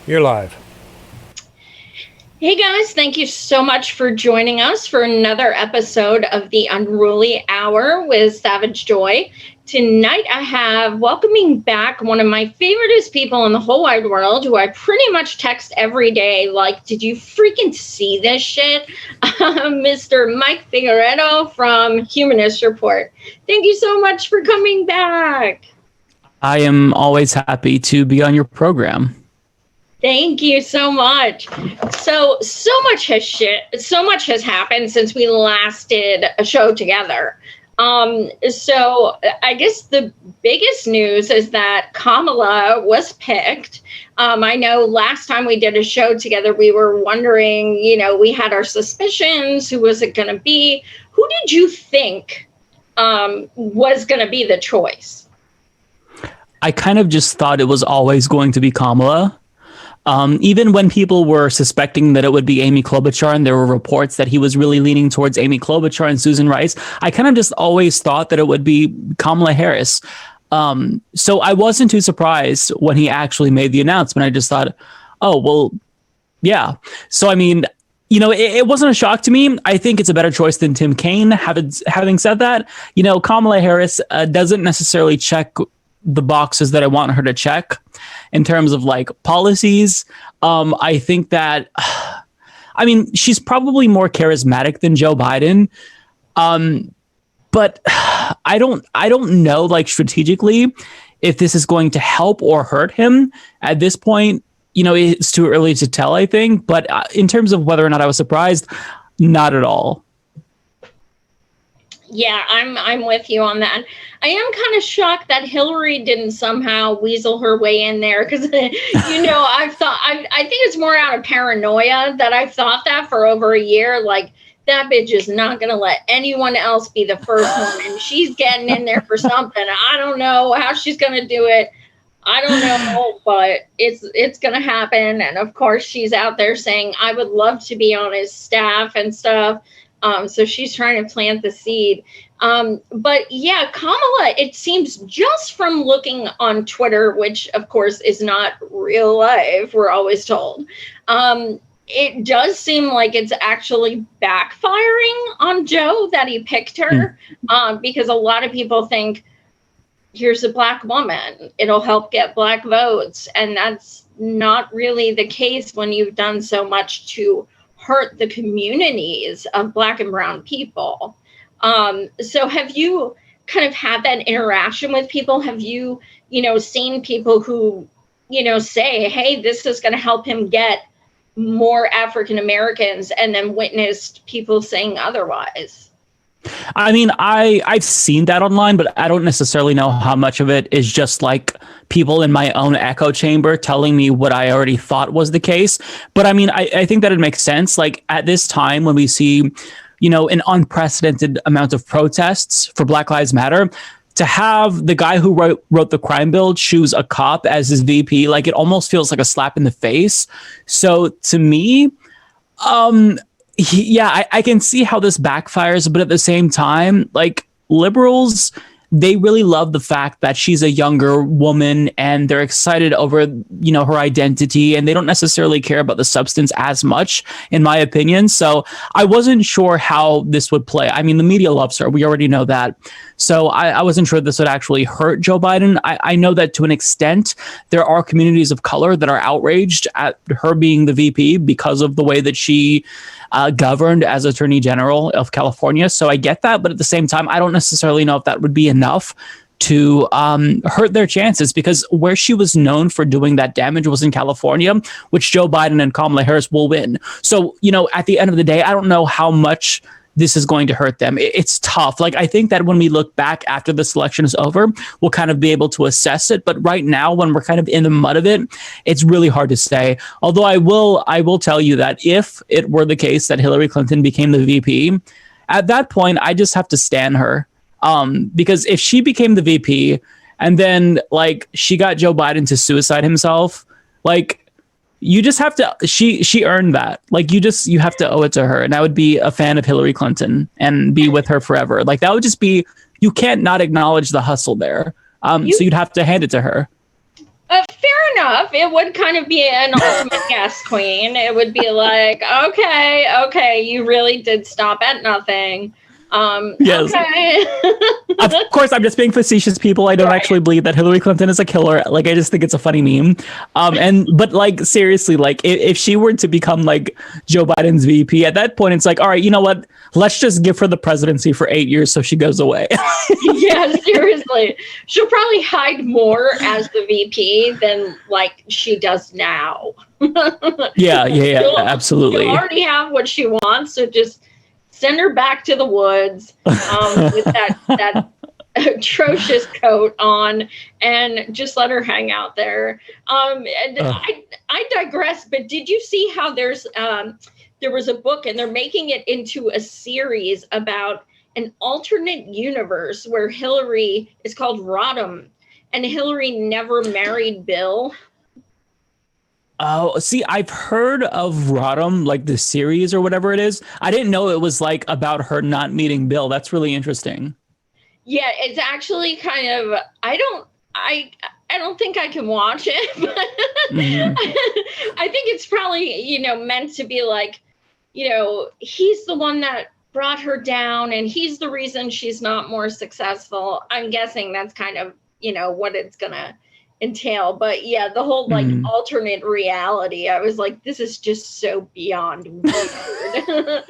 You're live. Hey guys, thank you so much for joining us for another episode of the Unruly Hour with Savage Joy. Tonight I have welcoming back one of my favoriteest people in the whole wide world, who I pretty much text every day like, did you freaking see this shit? Mr. Mike Figueredo from Humanist Report. Thank you so much for coming back. I am always happy to be on your program. Thank you so much. So much has happened since we last did a show together. So I guess the biggest news is that Kamala was picked. I know last time we did a show together, we were wondering, we had our suspicions. Who was it going to be? Who did you think was going to be the choice? I kind of just thought it was always going to be Kamala. Even when people were suspecting that it would be Amy Klobuchar, and there were reports that he was really leaning towards Amy Klobuchar and Susan Rice, I kind of just always thought that it would be Kamala Harris. So I wasn't too surprised when he actually made the announcement. I just thought, oh, well, yeah. So, I mean, it wasn't a shock to me. I think it's a better choice than Tim Kaine. Having said that, Kamala Harris doesn't necessarily check the boxes that I want her to check in terms of like policies. I think that, she's probably more charismatic than Joe Biden. But I don't know, like, strategically, if this is going to help or hurt him at this point. It's too early to tell, I think. But in terms of whether or not I was surprised, not at all. Yeah, I'm with you on that. I am kind of shocked that Hillary didn't somehow weasel her way in there, because, I think it's more out of paranoia that I've thought that for over a year. Like, that bitch is not going to let anyone else be the first one, and she's getting in there for something. I don't know how she's going to do it. I don't know, but it's going to happen. And of course, she's out there saying, I would love to be on his staff and stuff. So she's trying to plant the seed. But yeah, Kamala, it seems just from looking on Twitter, which of course is not real life, we're always told, it does seem like it's actually backfiring on Joe that he picked her, because a lot of people think, here's a Black woman, it'll help get Black votes. And that's not really the case when you've done so much to hurt the communities of Black and brown people. So have you kind of had that interaction with people? Have you, seen people who, say, hey, this is going to help him get more African Americans, and then witnessed people saying otherwise? I've seen that online, but I don't necessarily know how much of it is just like people in my own echo chamber telling me what I already thought was the case. But I think that it makes sense. Like, at this time when we see, an unprecedented amount of protests for Black Lives Matter, to have the guy who wrote the crime bill choose a cop as his VP, like, it almost feels like a slap in the face. So to me, I can see how this backfires, but at the same time, like, liberals, they really love the fact that she's a younger woman, and they're excited over, her identity, and they don't necessarily care about the substance as much, in my opinion. So I wasn't sure how this would play. The media loves her. We already know that. So I wasn't sure this would actually hurt Joe Biden. I know that to an extent, there are communities of color that are outraged at her being the VP because of the way that she governed as Attorney General of California. So I get that. But at the same time, I don't necessarily know if that would be enough to hurt their chances, because where she was known for doing that damage was in California, which Joe Biden and Kamala Harris will win. So, at the end of the day, I don't know how much this is going to hurt them. It's tough. Like, I think that when we look back after this election is over, we'll kind of be able to assess it. But right now, when we're kind of in the mud of it, it's really hard to say. Although I will tell you that if it were the case that Hillary Clinton became the VP, at that point, I just have to stan her. Because if she became the VP and then, like, she got Joe Biden to suicide himself, like, you just have to, she earned that. Like, you have to owe it to her. And I would be a fan of Hillary Clinton and be with her forever. Like, that would just be, you can't not acknowledge the hustle there. So you'd have to hand it to her. Fair enough. It would kind of be an ultimate gas queen. It would be like, okay, you really did stop at nothing. Yes. Okay. Of course, I'm just being facetious, people. I don't actually believe that Hillary Clinton is a killer. Like, I just think it's a funny meme. But like, seriously, like, if she were to become like Joe Biden's VP, at that point, it's like, all right, you know what? Let's just give her the presidency for 8 years so she goes away. Yeah, seriously. She'll probably hide more as the VP than like she does now. Yeah, absolutely. She'll already have what she wants, so just send her back to the woods with that atrocious coat on, and just let her hang out there. And I digress, but did you see how there was a book, and they're making it into a series about an alternate universe where Hillary is called Rodham, and Hillary never married Bill? Oh, see, I've heard of Rodham, like the series or whatever it is. I didn't know it was like about her not meeting Bill. That's really interesting. Yeah, it's actually kind of, I don't think I can watch it, but I think it's probably, meant to be like, he's the one that brought her down and he's the reason she's not more successful. I'm guessing that's kind of, what it's gonna entail. But yeah, the whole like alternate reality, I was like, this is just so beyond weird.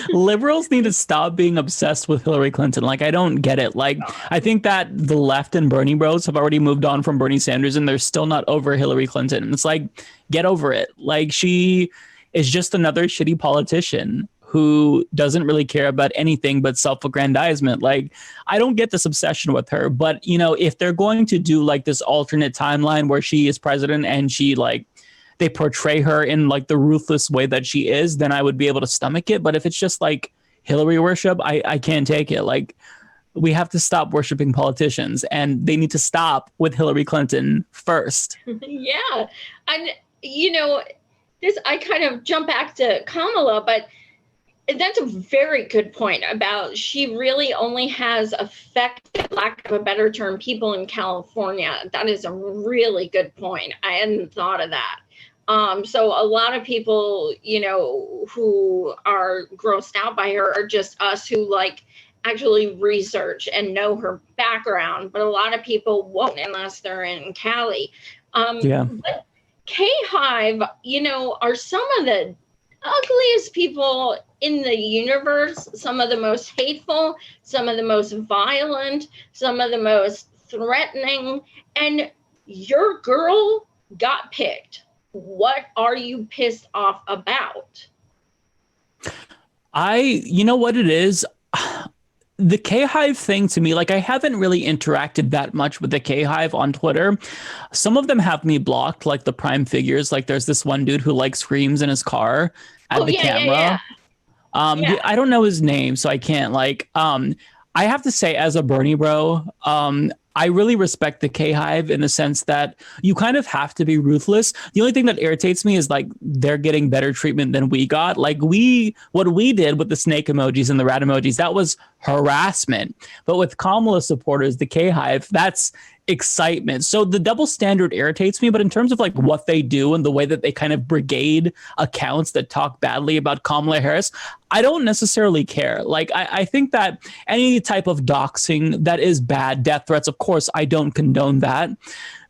Liberals need to stop being obsessed with Hillary Clinton. Like, I don't get it. Like, I think that the left and Bernie bros have already moved on from Bernie Sanders and they're still not over Hillary Clinton. And it's like, get over it. Like, she is just another shitty politician who doesn't really care about anything but self-aggrandizement. Like, I don't get this obsession with her, but if they're going to do like this alternate timeline where she is president and she like, they portray her in like the ruthless way that she is, then I would be able to stomach it. But if it's just like Hillary worship, I can't take it. Like, we have to stop worshiping politicians and they need to stop with Hillary Clinton first. Yeah. And, this, I kind of jump back to Kamala, but that's a very good point about she really only has affected, lack of a better term, people in California. That is a really good point. I hadn't thought of that. So a lot of people, who are grossed out by her are just us who like actually research and know her background. But a lot of people won't unless they're in Cali. But Hive, are some of the ugliest people in the universe, some of the most hateful, some of the most violent, some of the most threatening, and your girl got picked. What are you pissed off about? You know what it is? The Hive thing to me, like, I haven't really interacted that much with the Hive on Twitter. Some of them have me blocked, like the prime figures. Like, there's this one dude who like screams in his car at the camera. I don't know his name, so I can't like. I have to say, as a Bernie bro, I really respect the Hive in the sense that you kind of have to be ruthless. The only thing that irritates me is like they're getting better treatment than we got. Like, what we did with the snake emojis and the rat emojis, that was harassment. But with Kamala supporters, the Hive, that's excitement. So the double standard irritates me, but in terms of like what they do and the way that they kind of brigade accounts that talk badly about Kamala Harris, I don't necessarily care. Like, I think that any type of doxing that is bad, death threats, of course, I don't condone that.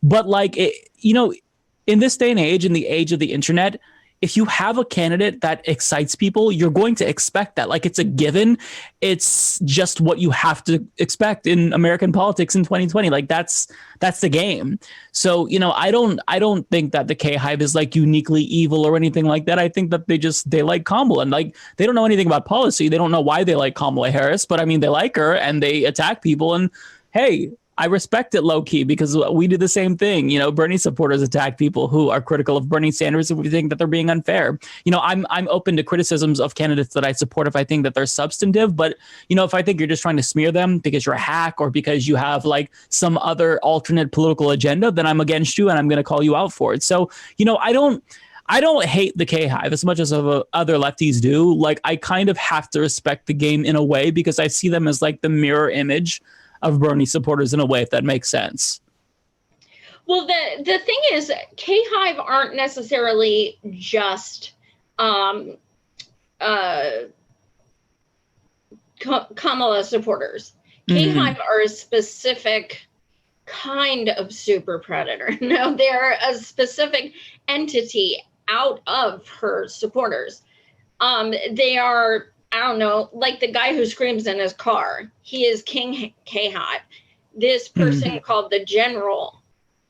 But like, in this day and age, in the age of the internet, if you have a candidate that excites people, you're going to expect that. Like, it's a given. It's just what you have to expect in American politics in 2020. Like, that's the game. So, I don't think that the Hive is like uniquely evil or anything like that. I think that they like Kamala, and like, they don't know anything about policy. They don't know why they like Kamala Harris, but I mean, they like her and they attack people, and hey, I respect it low key because we do the same thing. Bernie supporters attack people who are critical of Bernie Sanders if we think that they're being unfair. I'm open to criticisms of candidates that I support if I think that they're substantive. But, if I think you're just trying to smear them because you're a hack or because you have like some other alternate political agenda, then I'm against you and I'm going to call you out for it. So, I don't hate the Hive as much as other lefties do. Like, I kind of have to respect the game in a way because I see them as like the mirror image of Bernie supporters in a way, if that makes sense. Well, the thing is, K-Hive aren't necessarily just Kamala supporters. K-Hive are a specific kind of super predator. No, they're a specific entity out of her supporters. They are, I don't know, like the guy who screams in his car. He is King K-Hive. This person called the General,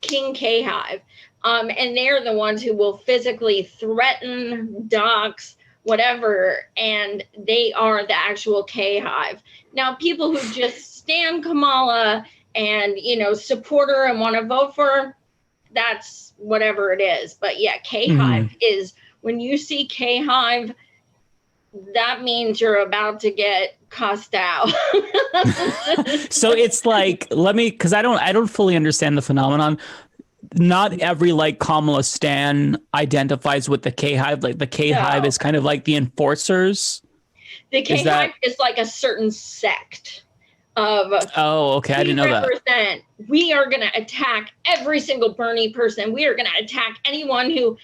King K-Hive. And they're the ones who will physically threaten, dox, whatever, and they are the actual K-Hive. Now, people who just stand Kamala and, you know, support her and want to vote for her, that's whatever it is. But yeah, K-Hive is, when you see K-Hive, that means you're about to get cussed out. So it's like, because I don't fully understand the phenomenon. Not every like Kamala stan identifies with the K-Hive. Like the K-Hive is kind of like the enforcers. The K-Hive is like a certain sect of. Oh, okay. I didn't know that. We are going to attack every single Bernie person. We are going to attack anyone who,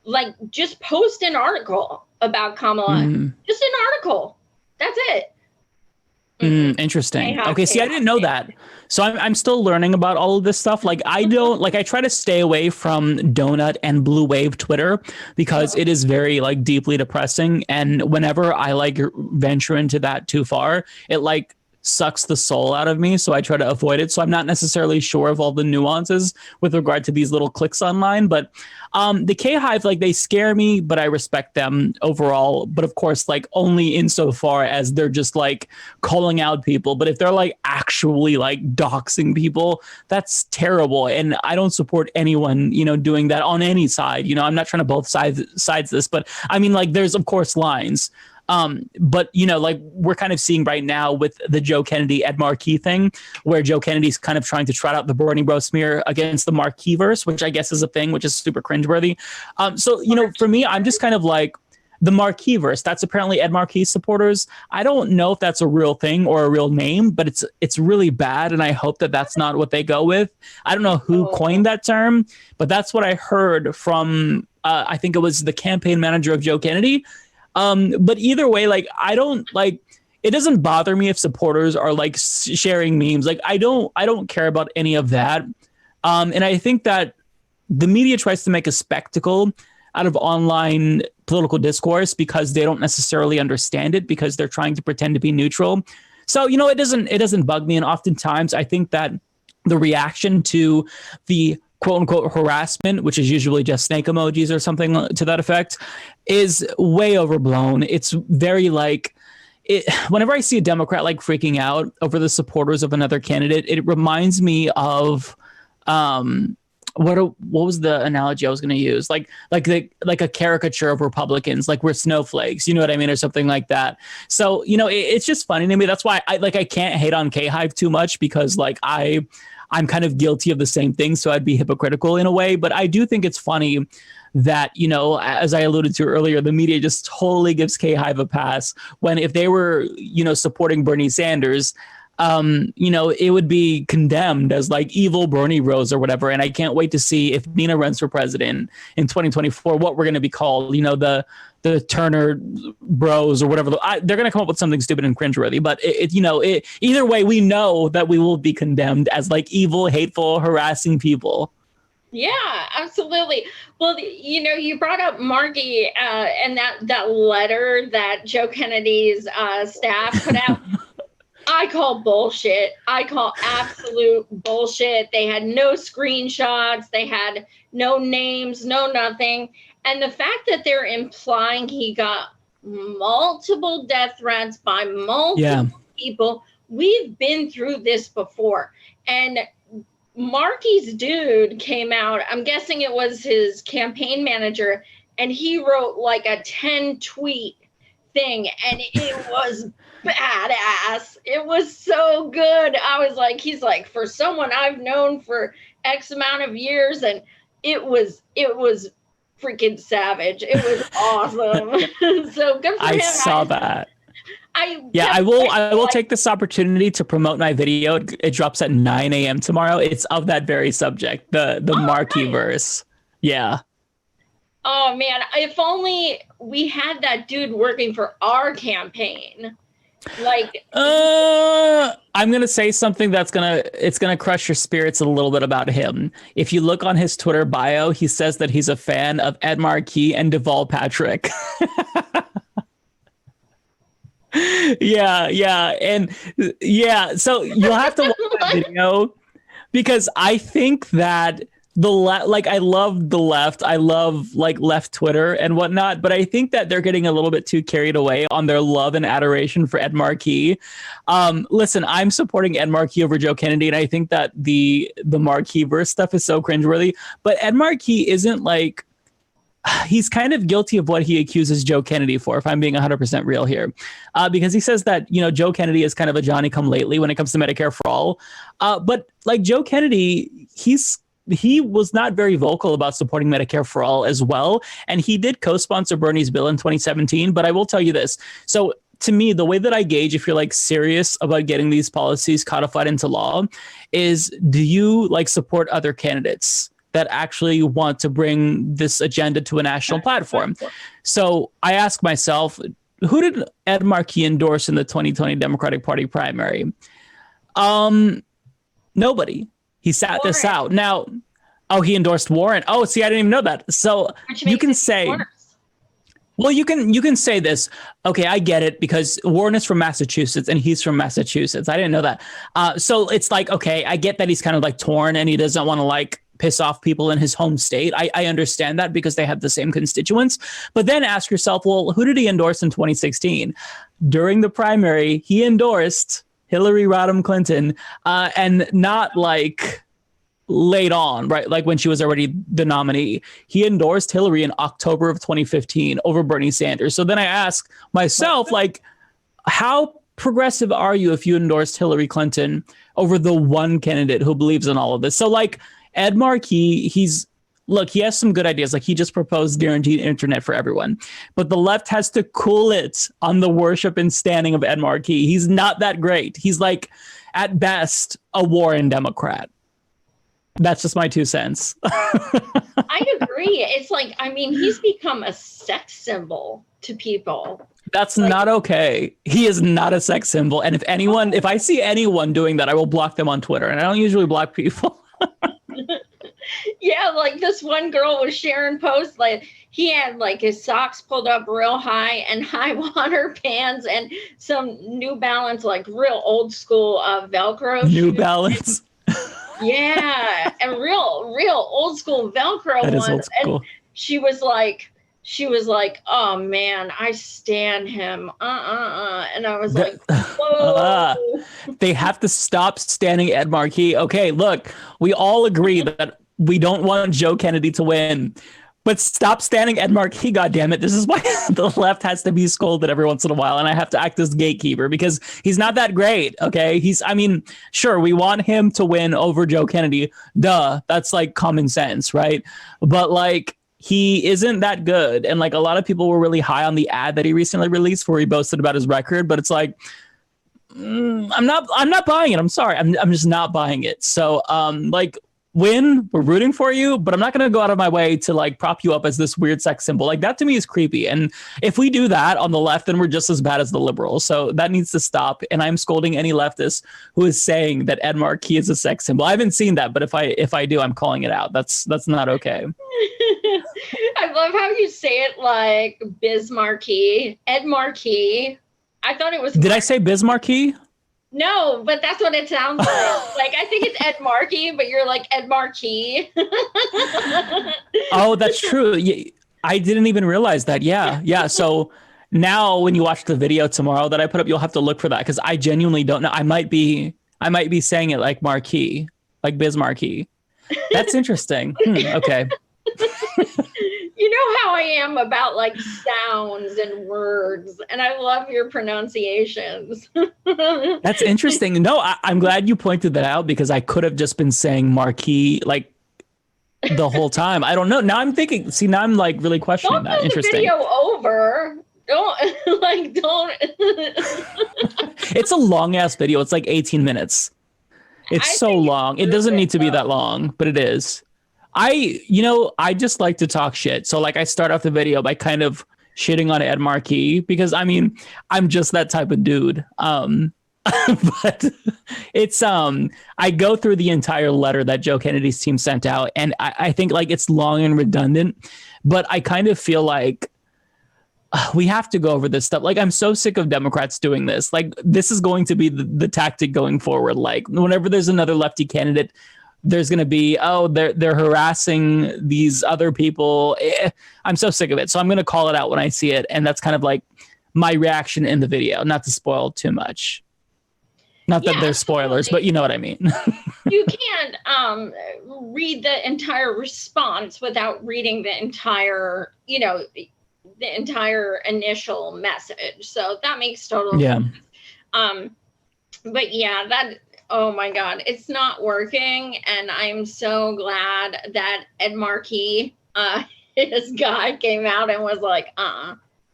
like, just post an article about Kamala. Just an article. That's it. Interesting. K-Hive, okay, see, I didn't know that. So I'm still learning about all of this stuff. Like I try to stay away from Donut and Blue Wave Twitter because it is very like deeply depressing. And whenever I like venture into that too far, it like sucks the soul out of me. So I try to avoid it. So I'm not necessarily sure of all the nuances with regard to these little clicks online. But the K-Hive, like they scare me, but I respect them overall. But of course, like only insofar as they're just like calling out people. But if they're like actually like doxing people, that's terrible. And I don't support anyone, you know, doing that on any side. You know, I'm not trying to both sides this, but I mean, like there's of course lines. But, you know, like we're kind of seeing right now with the Joe Kennedy Ed Marquee thing, where Joe Kennedy's kind of trying to trot out the Bernie bro smear against the Marquee Verse, which I guess is a thing, which is super cringeworthy. So, you know, for me, I'm just kind of like the Marquee Verse. That's apparently Ed Marquee's supporters. I don't know if that's a real thing or a real name, but it's really bad. And I hope that that's not what they go with. I don't know who coined that term, but that's what I heard from, I think it was the campaign manager of Joe Kennedy. But either way, like, I don't like, it doesn't bother me if supporters are like sharing memes. Like, I don't care about any of that. And I think that the media tries to make a spectacle out of online political discourse because they don't necessarily understand it because they're trying to pretend to be neutral. So, you know, it doesn't bug me. And oftentimes I think that the reaction to the quote unquote harassment, which is usually just snake emojis or something to that effect, is way overblown. It's very like, whenever I see a Democrat like freaking out over the supporters of another candidate, it reminds me of what was the analogy I was going to use? Like a caricature of Republicans, like we're snowflakes, you know what I mean, or something like that. So, you know, it's just funny to me. That's why I can't hate on K-Hive too much because like I'm kind of guilty of the same thing, so I'd be hypocritical in a way. But I do think it's funny that, you know, as I alluded to earlier, the media just totally gives K-Hive a pass when if they were, you know, supporting Bernie Sanders, you know, it would be condemned as like evil Bernie bros or whatever. And I can't wait to see if Nina runs for president in 2024, what we're going to be called, you know, the Turner bros or whatever. They're going to come up with something stupid and cringeworthy, but either way, we know that we will be condemned as like evil, hateful, harassing people. Yeah, absolutely. Well, you know, you brought up Marquee and that letter that Joe Kennedy's staff put out. I call bullshit. I call absolute bullshit. They had no screenshots. They had no names, no nothing. And the fact that they're implying he got multiple death threats by multiple people, we've been through this before. And Marquee's dude came out, I'm guessing it was his campaign manager, and he wrote like a 10 tweet thing, and it was badass. It was so good. I was like, he's like, for someone I've known for X amount of years, and it was freaking savage. It was awesome. So good for him. I saw that. I will take this opportunity to promote my video. It drops at 9 a.m. tomorrow. It's of that very subject, the Marquee Verse. Yeah. Oh man, if only we had that dude working for our campaign. Like, I'm gonna say something that's gonna crush your spirits a little bit about him. If you look on his Twitter bio, he says that he's a fan of Ed Marquee and Deval Patrick. Yeah. So you'll have to watch that video because I think that I love the left. I love like left Twitter and whatnot, but I think that they're getting a little bit too carried away on their love and adoration for Ed Marquee. Listen, I'm supporting Ed Marquee over Joe Kennedy, and I think that the Marquee Verse stuff is so cringeworthy. But Ed Marquee isn't like, he's kind of guilty of what he accuses Joe Kennedy for, if I'm being 100% real here, because he says that, Joe Kennedy is kind of a Johnny-come-lately when it comes to Medicare for all. But like Joe Kennedy, he was not very vocal about supporting Medicare for all as well. And he did co-sponsor Bernie's bill in 2017. But I will tell you this. So to me, the way that I gauge if you're like serious about getting these policies codified into law is, do you like support other candidates that actually want to bring this agenda to a national platform? So I ask myself, who did Ed Marquee endorse in the 2020 Democratic Party primary? Nobody. He sat this out. Now, he endorsed Warren. Oh, see, I didn't even know that. So you can say, well, you can say this. Okay, I get it, because Warren is from Massachusetts and he's from Massachusetts. I didn't know that. So it's like, okay, I get that he's kind of like torn and he doesn't want to like piss off people in his home state. I understand that because they have the same constituents. But then ask yourself, well, who did he endorse in 2016? During the primary, he endorsed Hillary Rodham Clinton, and not like late on, right? Like when she was already the nominee. He endorsed Hillary in October of 2015 over Bernie Sanders. So then I ask myself, like, how progressive are you if you endorsed Hillary Clinton over the one candidate who believes in all of this? So like Ed Marquee, he has some good ideas. Like he just proposed guaranteed internet for everyone, but the left has to cool it on the worship and standing of Ed Marquee. He's not that great. He's like, at best, a Warren Democrat. That's just my 2 cents. I agree. It's like, I mean, he's become a sex symbol to people. That's like, not okay. He is not a sex symbol. And if I see anyone doing that, I will block them on Twitter. And I don't usually block people. Yeah, like this one girl was sharing posts, like he had like his socks pulled up real high and high water pants and some New Balance, like real old school Velcro New shoes. Balance. Yeah, and real old school Velcro that ones. Is old school. And she was like, oh man, I stan him. And I was like, whoa. They have to stop standing Ed Marquee. Okay, look, we all agree that we don't want Joe Kennedy to win, but stop standing Ed Marquee, goddammit. This is why the left has to be scolded every once in a while, and I have to act as gatekeeper because he's not that great, okay? Sure, we want him to win over Joe Kennedy. Duh, that's like common sense, right? But like, he isn't that good. And like a lot of people were really high on the ad that he recently released where he boasted about his record, but it's like, I'm not buying it. I'm sorry. I'm just not buying it. So like, win, we're rooting for you, but I'm not going to go out of my way to like prop you up as this weird sex symbol. Like that to me is creepy. And if we do that on the left, then we're just as bad as the liberals. So that needs to stop. And I'm scolding any leftist who is saying that Ed Marquee is a sex symbol. I haven't seen that, but if I do, I'm calling it out. That's not okay. I love how you say it like Bismarcky, Ed Marquee. I thought it was. Did I say Bismarcky? No, but that's what it sounds like. Like, I think it's Ed Marquee, but you're like Ed Marquee. Oh, that's true. I didn't even realize that. Yeah. So now when you watch the video tomorrow that I put up, you'll have to look for that because I genuinely don't know. I might be saying it like Marquee, like Bismarcky. That's interesting. Okay. You know how I am about like sounds and words, and I love your pronunciations. That's interesting. No, I'm glad you pointed that out because I could have just been saying Marquee like the whole time. I don't know. Now I'm thinking. See, now I'm like really questioning that. Interesting. The video over. don't like don't. It's a long ass video. It's like 18 minutes. It's so long. It doesn't need to be that long, but it is. I just like to talk shit. So like I start off the video by kind of shitting on Ed Marquee because I mean, I'm just that type of dude. But it's I go through the entire letter that Joe Kennedy's team sent out, and I think like it's long and redundant, but I kind of feel like we have to go over this stuff. Like, I'm so sick of Democrats doing this. Like, this is going to be the tactic going forward. Like, whenever there's another lefty candidate, there's going to be, oh, they're harassing these other people. I'm so sick of it. So I'm going to call it out when I see it. And that's kind of like my reaction in the video, not to spoil too much. Not that there's spoilers, but you know what I mean. You can't read the entire response without reading the entire, the entire initial message. So that makes total sense. But yeah, that, oh my God, it's not working. And I'm so glad that Ed Marquee, his guy, came out and was like,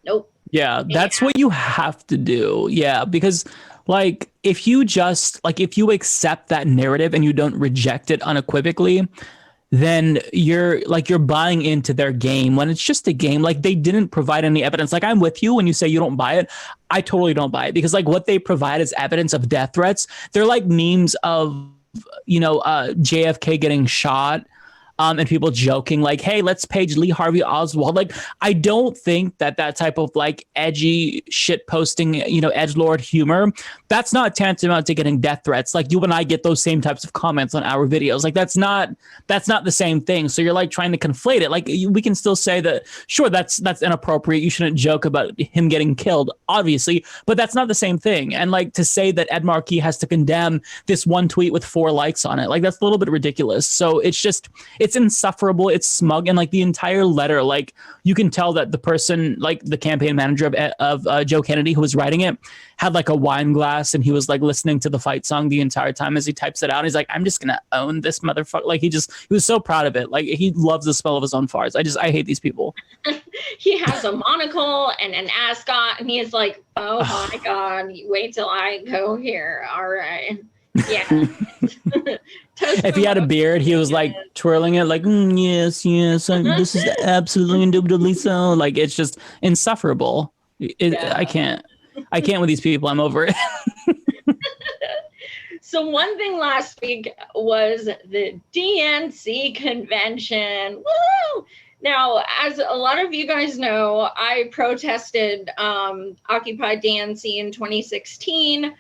nope. Yeah, that's what you have to do. Yeah, because like if you accept that narrative and you don't reject it unequivocally, then you're buying into their game when it's just a game. Like, they didn't provide any evidence. Like, I'm with you when you say you don't buy it. I totally don't buy it, because like what they provide is evidence of death threats. They're like memes of, JFK getting shot. And people joking like, hey, let's page Lee Harvey Oswald. Like, I don't think that type of like edgy shit posting, edgelord humor, that's not tantamount to getting death threats. Like, you and I get those same types of comments on our videos. Like, that's not the same thing. So you're like trying to conflate it. Like, we can still say that, sure, that's inappropriate. You shouldn't joke about him getting killed, obviously, but that's not the same thing. And like, to say that Ed Marquee has to condemn this one tweet with 4 likes on it, like, that's a little bit ridiculous. So it's insufferable, it's smug, and like the entire letter, like, you can tell that the person, like the campaign manager of Joe Kennedy, who was writing it, had like a wine glass and he was like listening to the fight song the entire time as he types it out. He's like, I'm just gonna own this motherfucker. Like, he was so proud of it. Like, he loves the smell of his own farts. I hate these people. He has a monocle and an ascot, and he's like, oh my God, wait till I go here. All right. Yeah. If he had a beard, he was like twirling it like, yes, this is absolutely indubitably so. Like, it's just insufferable. I can't with these people. I'm over it. So one thing last week was the DNC convention. Woo! Now, as a lot of you guys know, I protested Occupy DNC in 2016.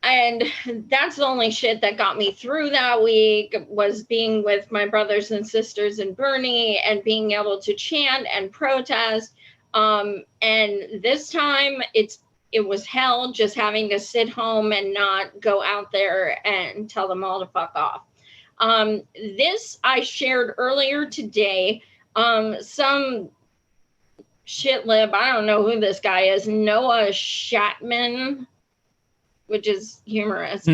And that's the only shit that got me through that week, was being with my brothers and sisters in Bernie and being able to chant and protest. And this time it was hell, just having to sit home and not go out there and tell them all to fuck off. This I shared earlier today. Some shit lib, I don't know who this guy is, Noah Shatman, which is humorous.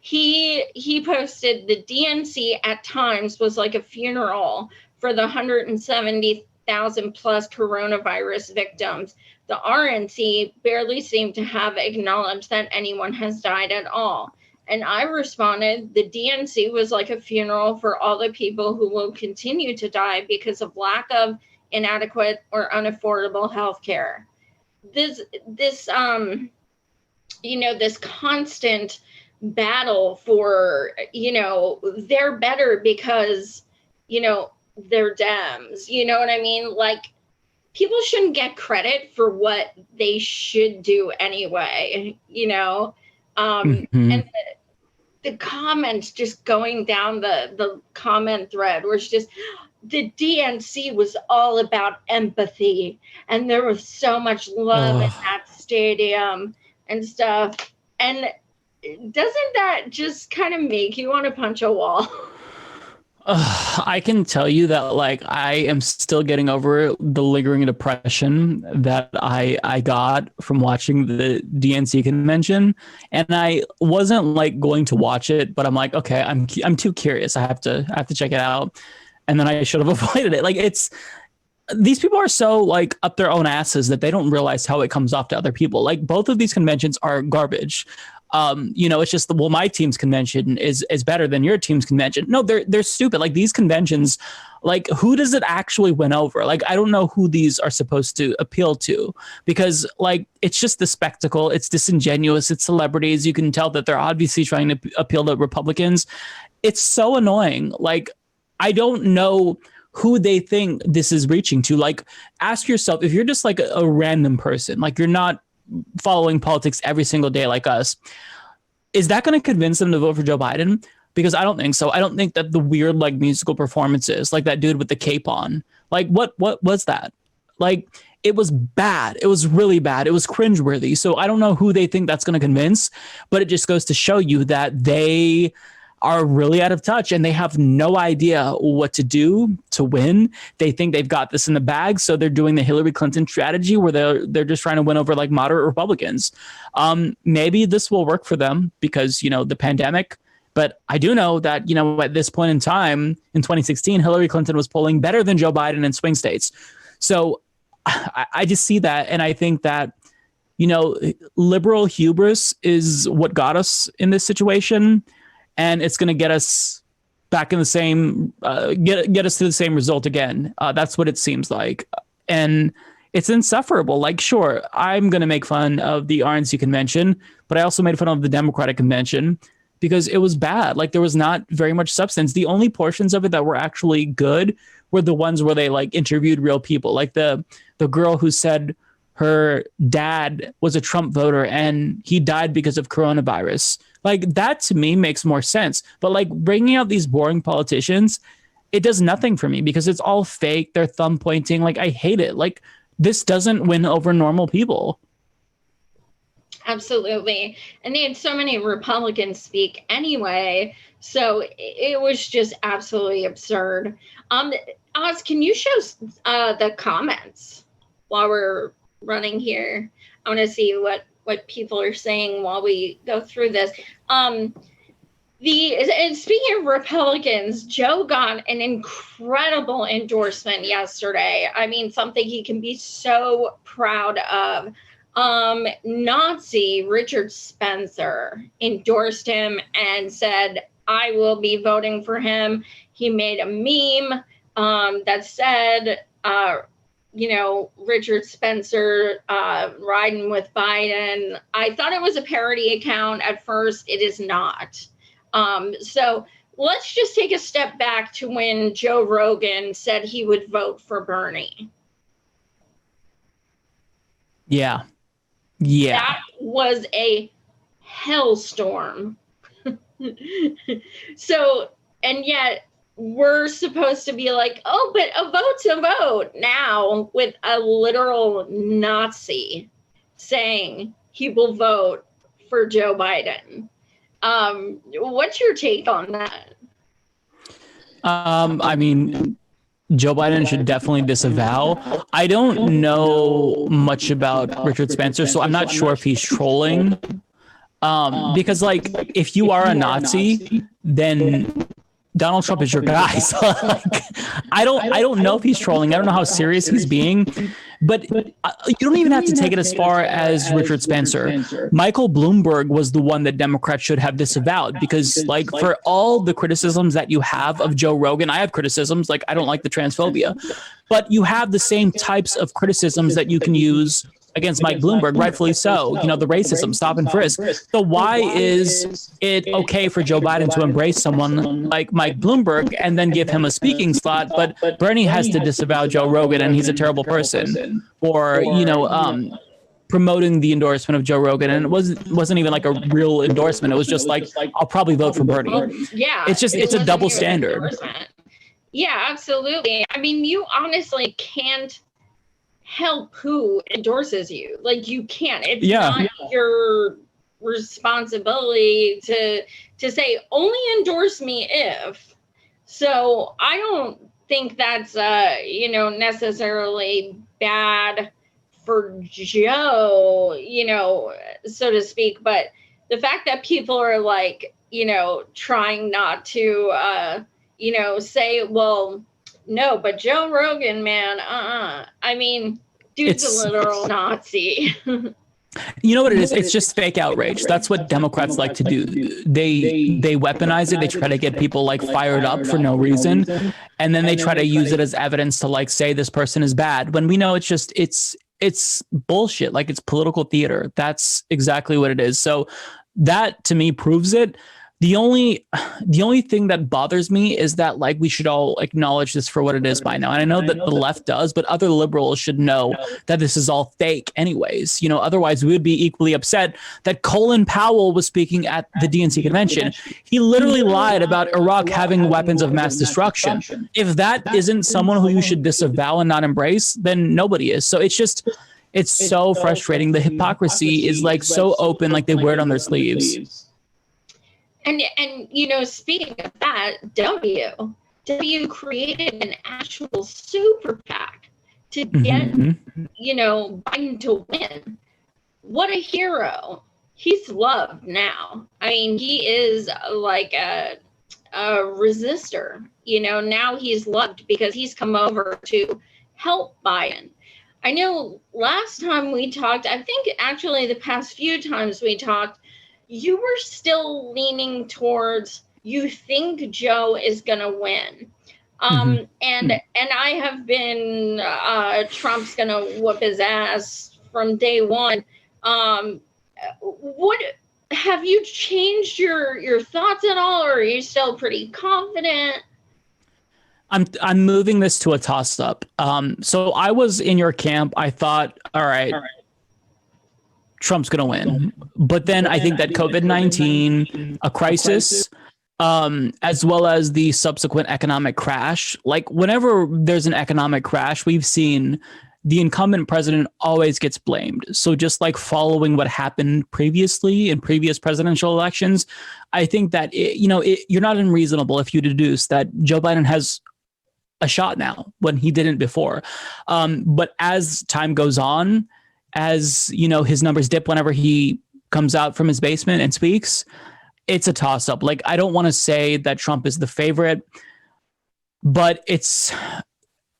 He posted the DNC at times was like a funeral for the 170,000 plus coronavirus victims. The RNC barely seemed to have acknowledged that anyone has died at all. And I responded, the DNC was like a funeral for all the people who will continue to die because of lack of, inadequate, or unaffordable health care. This constant battle for, they're better because, they're Dems. You know what I mean? Like, people shouldn't get credit for what they should do anyway, and the comments just going down the comment thread where it's just, the DNC was all about empathy, and there was so much love in that stadium and stuff. And doesn't that just kind of make you want to punch a wall? I can tell you that, like, I am still getting over the lingering depression that I got from watching the DNC convention, and I wasn't like going to watch it, but I'm like, okay, I'm too curious. I have to check it out, and then I should have avoided it. Like, these people are so like up their own asses that they don't realize how it comes off to other people. Like both of these conventions are garbage. It's just well, my team's convention is better than your team's convention. No, they're stupid. Like these conventions, like who does it actually win over? Like I don't know who these are supposed to appeal to, because like it's just the spectacle. It's disingenuous. It's celebrities. You can tell that they're obviously trying to appeal to Republicans. It's so annoying. Like I don't know who they think this is reaching to. Like ask yourself, if you're just like a random person, like you're not following politics every single day like us, is that going to convince them to vote for Joe Biden? Because I don't think so. I don't think that the weird like musical performances, like that dude with the cape on, like what was that? Like it was bad. It was really bad. It was cringeworthy. So I don't know who they think that's going to convince, but it just goes to show you that they are really out of touch and they have no idea what to do to win. They think they've got this in the bag, so they're doing the Hillary Clinton strategy where they're just trying to win over like moderate Republicans. Maybe this will work for them because, the pandemic. But I do know that, at this point in time, in 2016, Hillary Clinton was polling better than Joe Biden in swing states. So I just see that. And I think that, liberal hubris is what got us in this situation. And it's going to get us back in the same, get us to the same result again. That's what it seems like. And it's insufferable. Like, sure, I'm going to make fun of the RNC convention, but I also made fun of the Democratic convention because it was bad. Like, there was not very much substance. The only portions of it that were actually good were the ones where they like interviewed real people. Like the girl who said her dad was a Trump voter and he died because of coronavirus. Like that to me makes more sense. But like bringing out these boring politicians, it does nothing for me because it's all fake. They're thumb pointing. Like I hate it. Like this doesn't win over normal people. Absolutely. And they had so many Republicans speak anyway. So it was just absolutely absurd. Oz, can you show the comments while we're running here? I want to see what people are saying while we go through this. And speaking of Republicans, Joe got an incredible endorsement yesterday. I mean, something he can be so proud of. Nazi Richard Spencer endorsed him and said, I will be voting for him. He made a meme that said, Richard Spencer riding with Biden. I thought it was a parody account at first. It is not. So let's just take a step back to when Joe Rogan said he would vote for Bernie. Yeah. That was a hellstorm. So, and yet we're supposed to be like, oh, but a vote's a vote now, with a literal Nazi saying he will vote for Joe Biden. What's your take on that? I mean, Joe Biden should definitely disavow. I don't know much about Richard Spencer, so I'm not sure if he's trolling. Because like, if you are a Nazi, then Donald Trump is your guy. So like, I don't know if he's trolling. I don't know how serious he's being, but you don't even have to take it as far as Richard Spencer. Michael Bloomberg was the one that Democrats should have disavowed because like for all the criticisms that you have of Joe Rogan, I have criticisms, like I don't like the transphobia, but you have the same types of criticisms that you can use against Mike Bloomberg, rightfully so, the racism, stop and frisk. So why is it okay for Joe Biden to embrace someone like Mike Bloomberg and then give him a speaking slot, but Bernie has to disavow Joe Rogan and he's a terrible person for, promoting the endorsement of Joe Rogan, and it wasn't even like a real endorsement. It was just like, I'll probably vote for Bernie. Yeah. It's a double standard. Yeah, absolutely. I mean, you honestly can't help who endorses you. Like you can't. It's not your responsibility to say only endorse me if. So I don't think that's necessarily bad for Joe, so to speak. But the fact that people are like, trying not to say, well, No, but Joe Rogan, man, I mean, dude's a literal Nazi. You know what it is? It's just fake outrage. That's what Democrats like to do. They weaponize it. They try to get people like fired up for no reason, and then they try to use it as evidence to like say this person is bad when we know it's just it's bullshit. Like it's political theater. That's exactly what it is. So that to me proves it. The only thing that bothers me is that like we should all acknowledge this for what it is by now. And I know that the left does, but other liberals should know that this is all fake anyways. You know, otherwise we would be equally upset that Colin Powell was speaking at the DNC convention. He literally lied about Iraq having weapons of mass destruction. If that isn't someone who you should disavow and not embrace, then nobody is. So it's so frustrating. The hypocrisy is like so open, like they wear it on their sleeves. And you know, speaking of that, W created an actual super PAC to get, you know, Biden to win. What a hero. He's loved now. I mean, he is like a resistor. You know, now he's loved because he's come over to help Biden. I know last time we talked, I think actually the past few times we talked, you were still leaning towards you think Joe is going to win. And I have been Trump's going to whoop his ass from day one. What have you changed your thoughts at all, or are you still pretty confident? I'm moving this to a toss up. So I was in your camp. I thought, all right. Trump's going to win. But then I think that COVID-19, a crisis, as well as the subsequent economic crash, like whenever there's an economic crash, we've seen the incumbent president always gets blamed. So just like following what happened previously in previous presidential elections, I think that, you're not unreasonable if you deduce that Joe Biden has a shot now when he didn't before. But as time goes on, as you know, his numbers dip whenever he comes out from his basement and speaks, it's a toss up. Like, I don't want to say that Trump is the favorite, but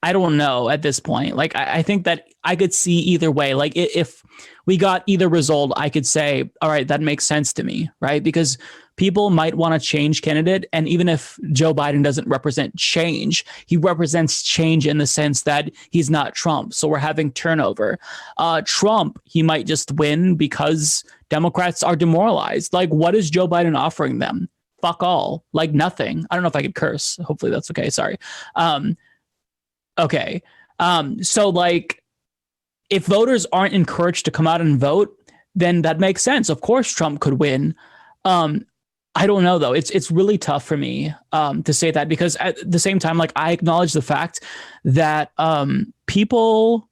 I don't know at this point. Like, I think that I could see either way. Like, if we got either result, I could say, all right, that makes sense to me, right? Because people might want to change candidate. And even if Joe Biden doesn't represent change, he represents change in the sense that he's not Trump. So we're having turnover. Trump, he might just win because Democrats are demoralized. Like, what is Joe Biden offering them? Fuck all. Like, nothing. I don't know if I could curse. Hopefully that's okay. Sorry. Okay. So like, if voters aren't encouraged to come out and vote, then that makes sense. Of course, Trump could win. I don't know though. It's really tough for me to say that, because at the same time, like, I acknowledge the fact that people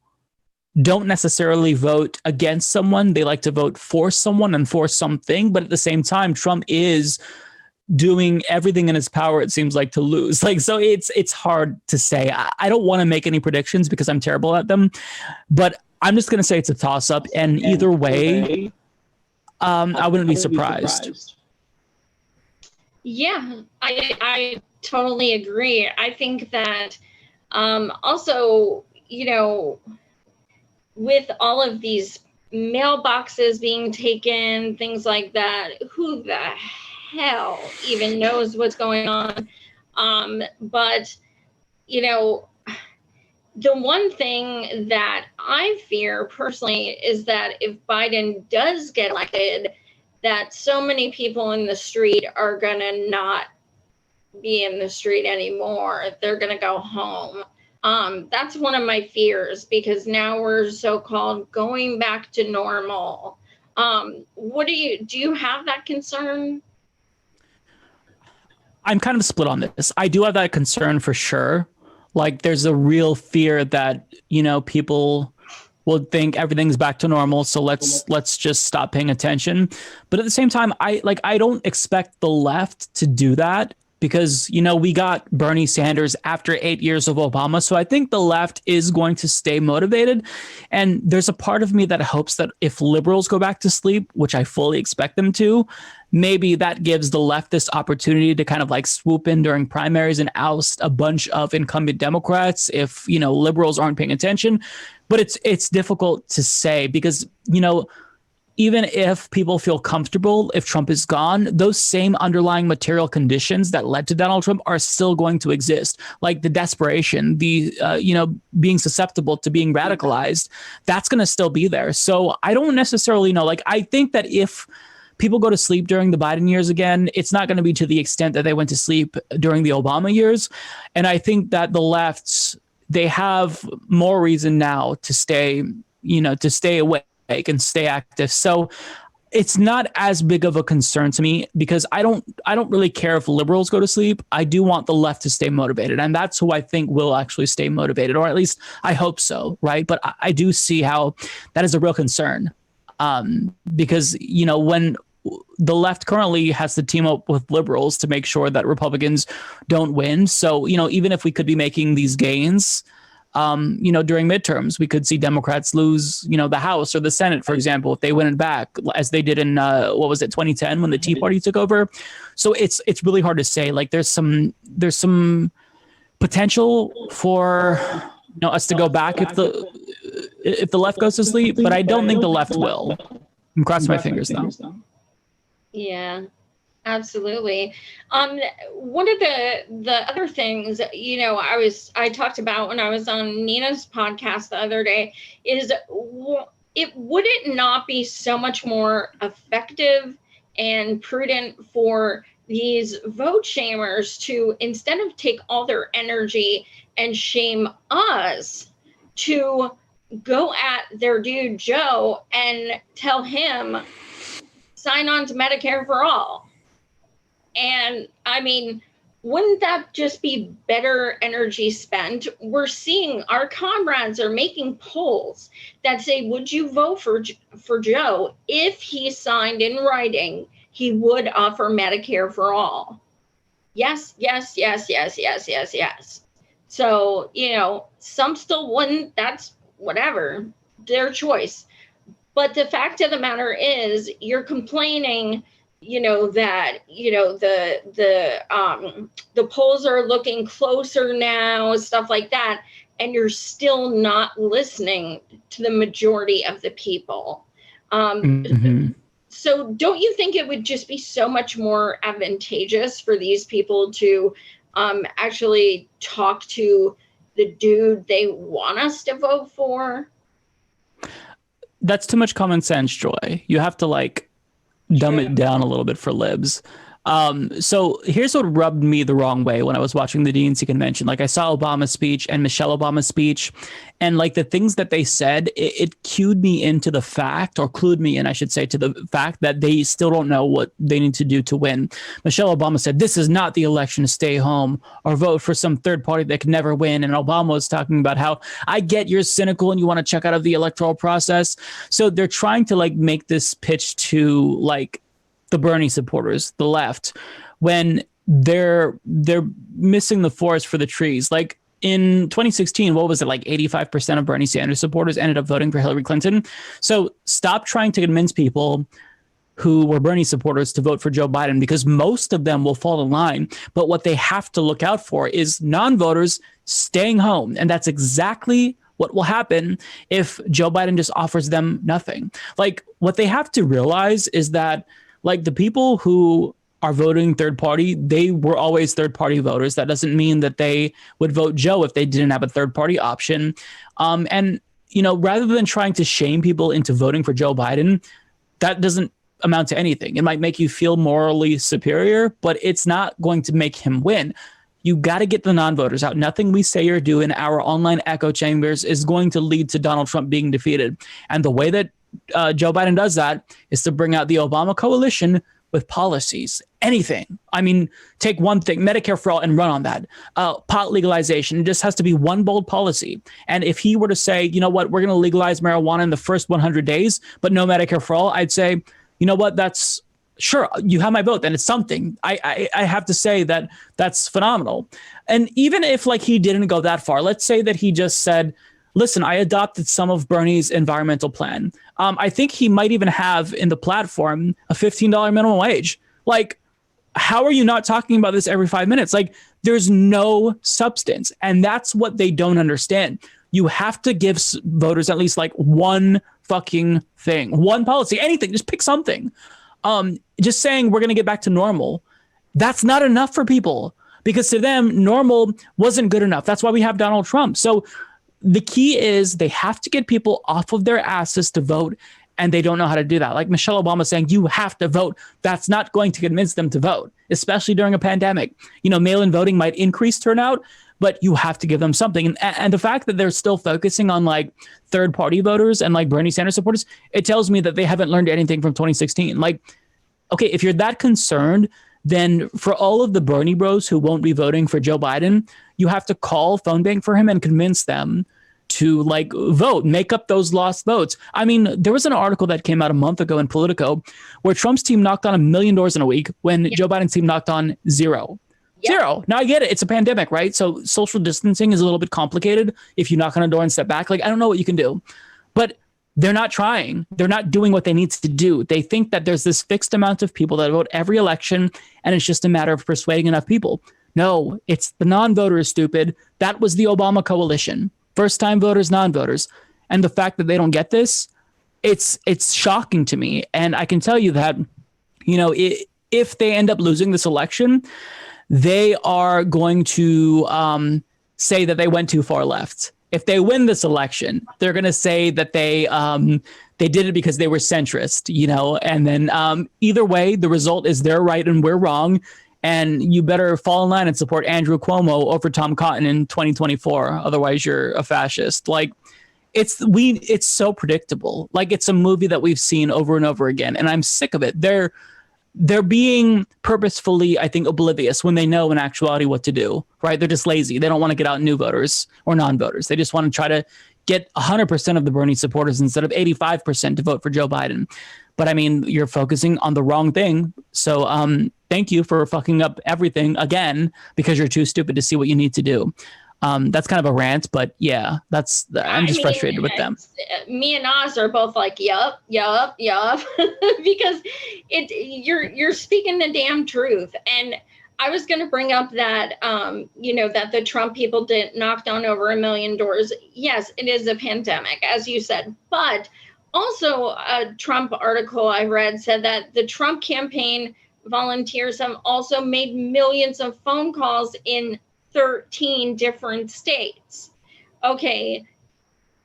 don't necessarily vote against someone. They like to vote for someone and for something. But at the same time, Trump is doing everything in his power, it seems like, to lose. Like, so it's hard to say. I don't want to make any predictions because I'm terrible at them, but I'm just going to say it's a toss up. And either way, I wouldn't be surprised. Yeah, I totally agree. I think that also, you know, with all of these mailboxes being taken, things like that, who the hell even knows what's going on? But, you know, the one thing that I fear personally is that if Biden does get elected, that so many people in the street are going to not be in the street anymore. They're going to go home. That's one of my fears, because now we're so-called going back to normal. Do you have that concern? I'm kind of split on this. I do have that concern for sure. Like, there's a real fear that, you know, people will think everything's back to normal, so let's just stop paying attention. But at the same time, I don't expect the left to do that, because, you know, we got Bernie Sanders after 8 years of Obama. So I think the left is going to stay motivated. And there's a part of me that hopes that if liberals go back to sleep, which I fully expect them to, maybe that gives the left this opportunity to kind of like swoop in during primaries and oust a bunch of incumbent Democrats if, you know, liberals aren't paying attention. But it's difficult to say because, you know, even if people feel comfortable if Trump is gone, those same underlying material conditions that led to Donald Trump are still going to exist, like the desperation, the you know, being susceptible to being radicalized. That's going to still be there. So I don't necessarily know. Like, I think that if people go to sleep during the Biden years again, it's not going to be to the extent that they went to sleep during the Obama years. And I think that the left, they have more reason now to stay, you know, to stay awake and stay active. So it's not as big of a concern to me because I don't really care if liberals go to sleep. I do want the left to stay motivated, and that's who I think will actually stay motivated, or at least I hope so, right? But I do see how that is a real concern, because, you know, when the left currently has to team up with liberals to make sure that Republicans don't win. So, you know, even if we could be making these gains, you know, during midterms, we could see Democrats lose, you know, the House or the Senate, for example, if they win it back, as they did in, 2010 when the Tea Party took over. So it's really hard to say. Like, there's some potential for, you know, us to go back if the left goes to sleep, but I don't think the left will. I'm crossing my fingers though. Yeah. Absolutely. One of the other things, you know, I talked about when I was on Nina's podcast the other day is would it not be so much more effective and prudent for these vote shamers to, instead of take all their energy and shame us, to go at their dude Joe and tell him, sign on to Medicare for all? And I mean, wouldn't that just be better energy spent? We're seeing our comrades are making polls that say, would you vote for Joe if he signed in writing he would offer Medicare for all? Yes, yes, yes, yes, yes, yes, yes. So, you know, some still wouldn't. That's whatever, their choice. But the fact of the matter is, you're complaining, you know, that, you know, the polls are looking closer now, stuff like that, and you're still not listening to the majority of the people. So don't you think it would just be so much more advantageous for these people to actually talk to the dude they want us to vote for? That's too much common sense, Joy. You have to, like, dumb it down a little bit for libs. So here's what rubbed me the wrong way when I was watching the DNC convention. Like, I saw Obama's speech and Michelle Obama's speech, and like the things that they said, it cued me into the fact, or clued me in, I should say, to the fact that they still don't know what they need to do to win. Michelle Obama said, this is not the election to stay home or vote for some third party that can never win. And Obama was talking about how, I get you're cynical and you want to check out of the electoral process. So they're trying to like make this pitch to like the Bernie supporters, the left, when they're missing the forest for the trees. Like in 2016, what was it, like 85% of Bernie Sanders supporters ended up voting for Hillary Clinton. So stop trying to convince people who were Bernie supporters to vote for Joe Biden, because most of them will fall in line. But what they have to look out for is non-voters staying home. And that's exactly what will happen if Joe Biden just offers them nothing. Like, what they have to realize is that, like, the people who are voting third party, they were always third party voters. That doesn't mean that they would vote Joe if they didn't have a third party option. And, you know, rather than trying to shame people into voting for Joe Biden, that doesn't amount to anything. It might make you feel morally superior, but it's not going to make him win. You got to get the non-voters out. Nothing we say or do in our online echo chambers is going to lead to Donald Trump being defeated. And the way that Joe Biden does that is to bring out the Obama coalition with policies. Anything. I mean, take one thing, Medicare for all, and run on that. Pot legalization. It just has to be one bold policy. And if he were to say, you know what, we're going to legalize marijuana in the first 100 days, but no Medicare for all, I'd say, you know what, that's sure, you have my vote, then it's something. I have to say that that's phenomenal. And even if like he didn't go that far, let's say that he just said, listen, I adopted some of Bernie's environmental plan. I think he might even have in the platform a $15 minimum wage. Like, how are you not talking about this every 5 minutes? Like, there's no substance. And that's what they don't understand. You have to give voters at least like one fucking thing, one policy, anything, just pick something. Just saying we're going to get back to normal, that's not enough for people, because to them, normal wasn't good enough. That's why we have Donald Trump. So the key is they have to get people off of their asses to vote, and they don't know how to do that. Like Michelle Obama saying, you have to vote. That's not going to convince them to vote, especially during a pandemic. You know, mail-in voting might increase turnout, but you have to give them something. And the fact that they're still focusing on like third-party voters and like Bernie Sanders supporters, it tells me that they haven't learned anything from 2016. Like, okay, if you're that concerned, then for all of the Bernie bros who won't be voting for Joe Biden, you have to call phone bank for him and convince them to like vote, make up those lost votes. I mean, there was an article that came out a month ago in Politico where Trump's team knocked on $1 million in a week when Joe Biden's team knocked on zero. Zero. Now I get it. It's a pandemic, right? So social distancing is a little bit complicated. If you knock on a door and step back, like, I don't know what you can do, but they're not trying. They're not doing what they need to do. They think that there's this fixed amount of people that vote every election, and it's just a matter of persuading enough people. No, it's the non-voters, stupid. That was the Obama coalition. First-time voters, non-voters. And the fact that they don't get this, it's shocking to me. And I can tell you that, you know, if they end up losing this election, they are going to say that they went too far left. If they win this election, they're going to say that they did it because they were centrist, you know, and then either way, the result is they're right and we're wrong. And you better fall in line and support Andrew Cuomo over Tom Cotton in 2024. Otherwise, you're a fascist. Like, it's so predictable. Like, it's a movie that we've seen over and over again, and I'm sick of it. They're being purposefully, I think, oblivious when they know in actuality what to do, right? They're just lazy. They don't want to get out new voters or non-voters. They just want to try to get 100% of the Bernie supporters instead of 85% to vote for Joe Biden. But I mean, you're focusing on the wrong thing. So thank you for fucking up everything again, because you're too stupid to see what you need to do. That's kind of a rant, but yeah, I'm just frustrated with them. Me and Oz are both like, yup, because you're speaking the damn truth. And I was going to bring up that, that the Trump people knocked on over 1 million doors. Yes, it is a pandemic, as you said, but also a Trump article I read said that the Trump campaign volunteers have also made millions of phone calls in 13 different states. Okay,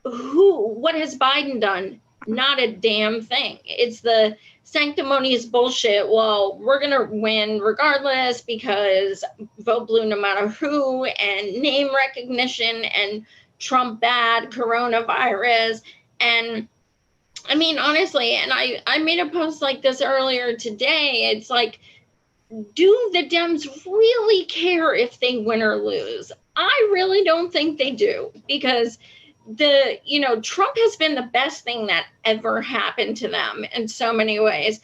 what has Biden done? Not a damn thing. It's the sanctimonious bullshit. Well, we're going to win regardless because vote blue no matter who, and name recognition, and Trump bad, coronavirus. And I mean, honestly, and I made a post like this earlier today. It's like, do the Dems really care if they win or lose? I really don't think they do, because Trump has been the best thing that ever happened to them in so many ways.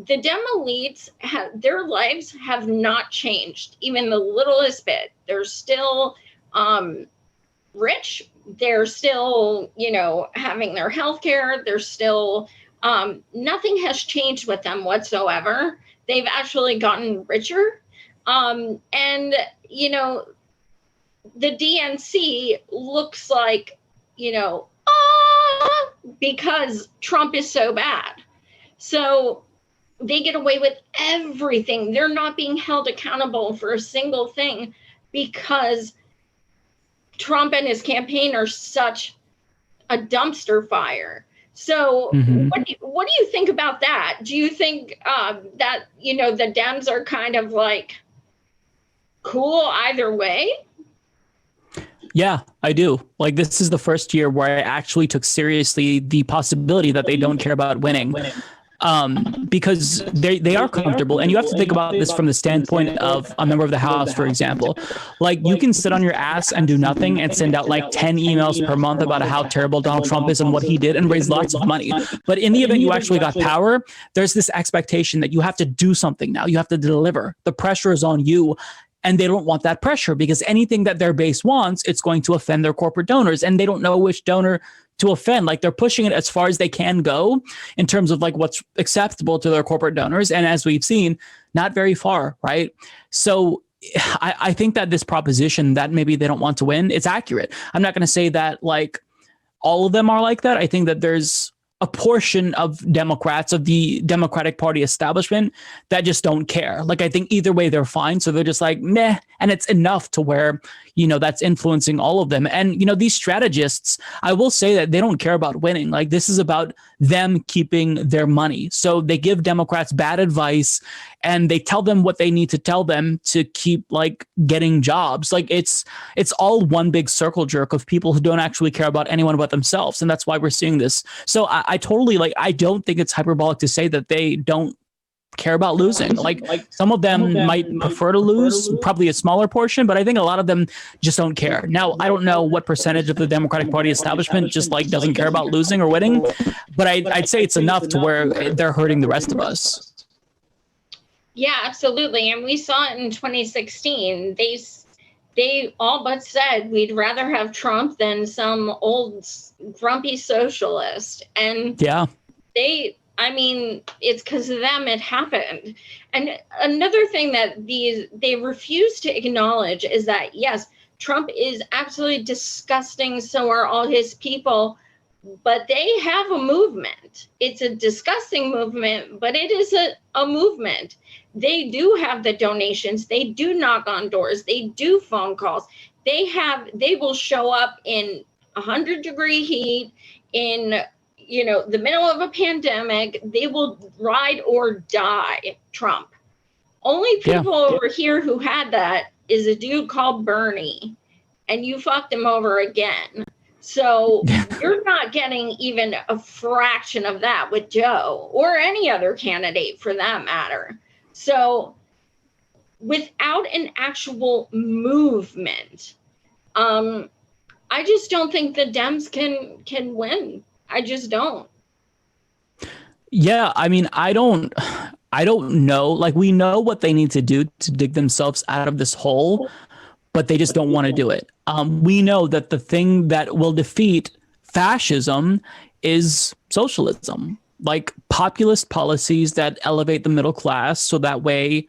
The Dem elites their lives have not changed even the littlest bit. They're still rich. They're still, having their health care. They're still, nothing has changed with them whatsoever. They've actually gotten richer. And, the DNC looks like, because Trump is so bad. So they get away with everything. They're not being held accountable for a single thing because Trump and his campaign are such a dumpster fire. So what do you think about that? Do you think that, the Dems are kind of like cool either way? Yeah, I do. Like, this is the first year where I actually took seriously the possibility that they don't care about winning. because they are comfortable. And you have to think about this from the standpoint of a member of the House, for example. Like, you can sit on your ass and do nothing and send out like 10 emails per month about how terrible Donald Trump is and what he did and raise lots of money. But in the event you actually got power, there's this expectation that you have to do something now. You have to deliver. The pressure is on you. And they don't want that pressure, because anything that their base wants, it's going to offend their corporate donors. And they don't know which donor to offend. Like, they're pushing it as far as they can go in terms of like what's acceptable to their corporate donors. And as we've seen, not very far, right? So I think that this proposition that maybe they don't want to win, it's accurate. I'm not going to say that like all of them are like that. I think that there's a portion of Democrats, of the Democratic Party establishment, that just don't care. Like, I think either way they're fine. So they're just like, meh. And it's enough to where, you know, that's influencing all of them. And, you know, these strategists, I will say that they don't care about winning. Like, this is about them keeping their money. So they give Democrats bad advice and they tell them what they need to tell them to keep like getting jobs. Like, it's all one big circle jerk of people who don't actually care about anyone but themselves. And that's why we're seeing this. So I totally, like, I don't think it's hyperbolic to say that they don't care about losing. Like some of them might prefer to lose, probably a smaller portion, but I think a lot of them just don't care. Now, I don't know what percentage of the Democratic Party establishment just like doesn't care about losing or winning, but I'd say it's enough to where they're hurting the rest of us. Yeah, absolutely. And we saw it in 2016. They all but said we'd rather have Trump than some old grumpy socialist. And yeah, I mean, it's because of them it happened. And another thing that they refuse to acknowledge is that, yes, Trump is absolutely disgusting. So are all his people. But they have a movement. It's a disgusting movement, but it is a movement. They do have the donations. They do knock on doors. They do phone calls. They will show up in 100-degree heat, in, you know, the middle of a pandemic. They will ride or die Trump. Only people over here who had that is a dude called Bernie, and you fucked him over again. So you're not getting even a fraction of that with Joe or any other candidate for that matter. So without an actual movement, I just don't think the Dems can win. I just don't. Yeah, I mean, I don't know. Like, we know what they need to do to dig themselves out of this hole, but they just don't want to do it. We know that the thing that will defeat fascism is socialism, like populist policies that elevate the middle class so that way,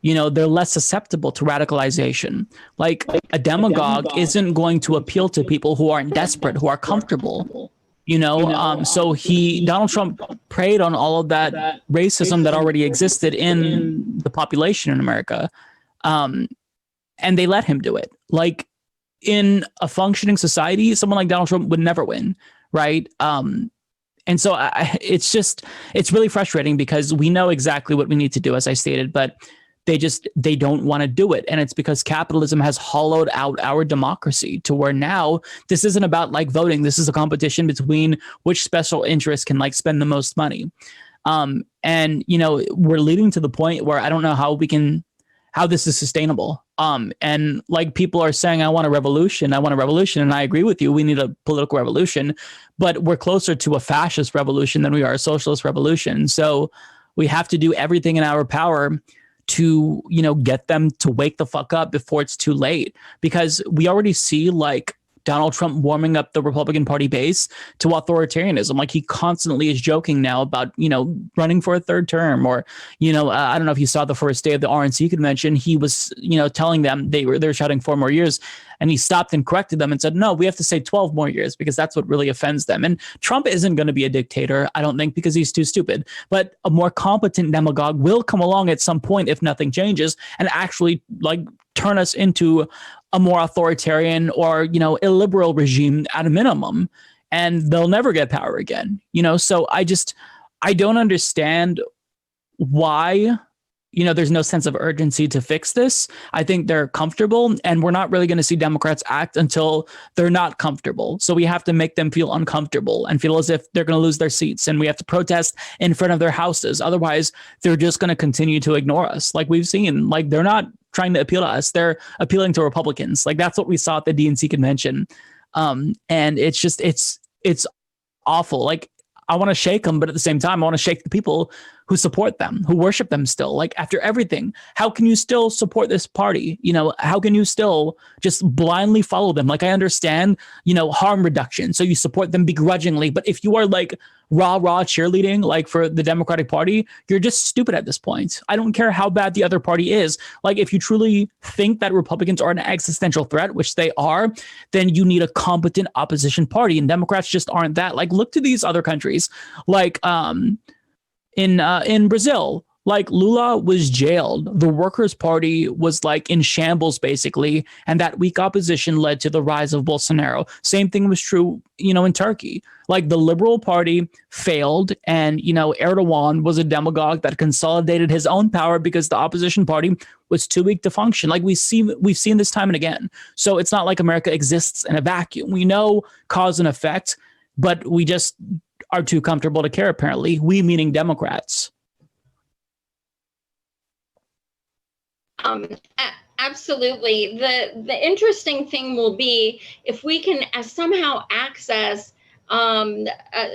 you know, they're less susceptible to radicalization. Like a demagogue isn't going to appeal to people who aren't desperate, who are comfortable. You know, so Donald Trump preyed on all of that racism that already existed in the population in America. And they let him do it. Like, in a functioning society, someone like Donald Trump would never win, right? And so it's really frustrating because we know exactly what we need to do, as I stated, but they don't want to do it. And it's because capitalism has hollowed out our democracy to where now this isn't about like voting. This is a competition between which special interest can like spend the most money. And, you know, we're leading to the point where I don't know how this is sustainable. And like, people are saying, I want a revolution. And I agree with you. We need a political revolution, but we're closer to a fascist revolution than we are a socialist revolution. So we have to do everything in our power to, you know, get them to wake the fuck up before it's too late, because we already see like Donald Trump warming up the Republican Party base to authoritarianism. Like, he constantly is joking now about, you know, running for a third term, or, you know, I don't know if you saw the first day of the RNC convention, he was, you know, telling them they're shouting 4 more years, and he stopped and corrected them and said, no, we have to say 12 more years because that's what really offends them. And Trump isn't going to be a dictator, I don't think, because he's too stupid, but a more competent demagogue will come along at some point if nothing changes and actually like turn us into a more authoritarian or, you know, illiberal regime at a minimum, and they'll never get power again, you know? So I don't understand why, there's no sense of urgency to fix this. I think they're comfortable, and we're not really going to see Democrats act until they're not comfortable. So we have to make them feel uncomfortable and feel as if they're going to lose their seats, and we have to protest in front of their houses. Otherwise, they're just going to continue to ignore us. Like we've seen, like they're not trying to appeal to us. They're appealing to Republicans. Like that's what we saw at the DNC convention. And it's just, it's awful. Like I want to shake them, but at the same time, I want to shake the people who support them, who worship them still. Like after everything, how can you still support this party? How can you still just blindly follow them? Like I understand, harm reduction. So you support them begrudgingly. But if you are like rah cheerleading, like for the Democratic Party, you're just stupid at this point. I don't care how bad the other party is. Like if you truly think that Republicans are an existential threat, which they are, then you need a competent opposition party. And Democrats just aren't that. Like look to these other countries, like in Brazil, like Lula was jailed. The Workers' Party was like in shambles, basically. And that weak opposition led to the rise of Bolsonaro. Same thing was true, in Turkey. Like the Liberal Party failed, and, Erdogan was a demagogue that consolidated his own power because the opposition party was too weak to function. Like we've seen this time and again. So it's not like America exists in a vacuum. We know cause and effect, but we just are too comfortable to care, apparently. We meaning Democrats. Absolutely. The interesting thing will be if we can somehow access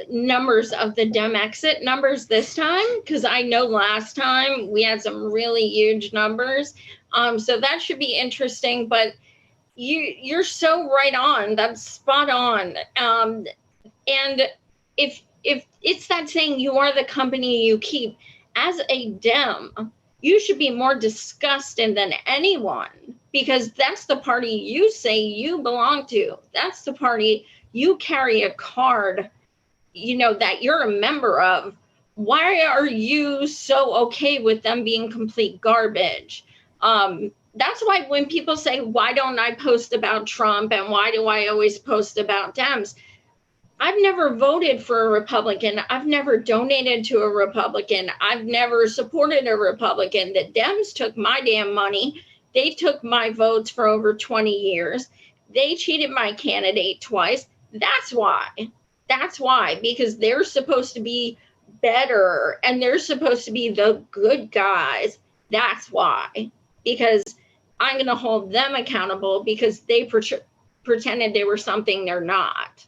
numbers of the Dem exit numbers this time, because I know last time we had some really huge numbers. So that should be interesting. But you're so right on. That's spot on. And if it's that saying, you are the company you keep, as a Dem, you should be more disgusted than anyone, because that's the party you say you belong to. That's the party you carry a card, that you're a member of. Why are you so okay with them being complete garbage? That's why when people say, why don't I post about Trump and why do I always post about Dems? I've never voted for a Republican. I've never donated to a Republican. I've never supported a Republican. The Dems took my damn money. They took my votes for over 20 years. They cheated my candidate twice. That's why. That's why, because they're supposed to be better and they're supposed to be the good guys. That's why, because I'm going to hold them accountable because they pretended they were something they're not.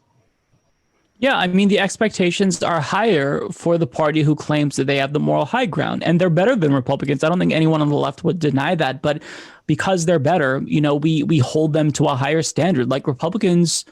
Yeah, I mean, the expectations are higher for the party who claims that they have the moral high ground, and they're better than Republicans. I don't think anyone on the left would deny that, but because they're better, we hold them to a higher standard. Like Republicans,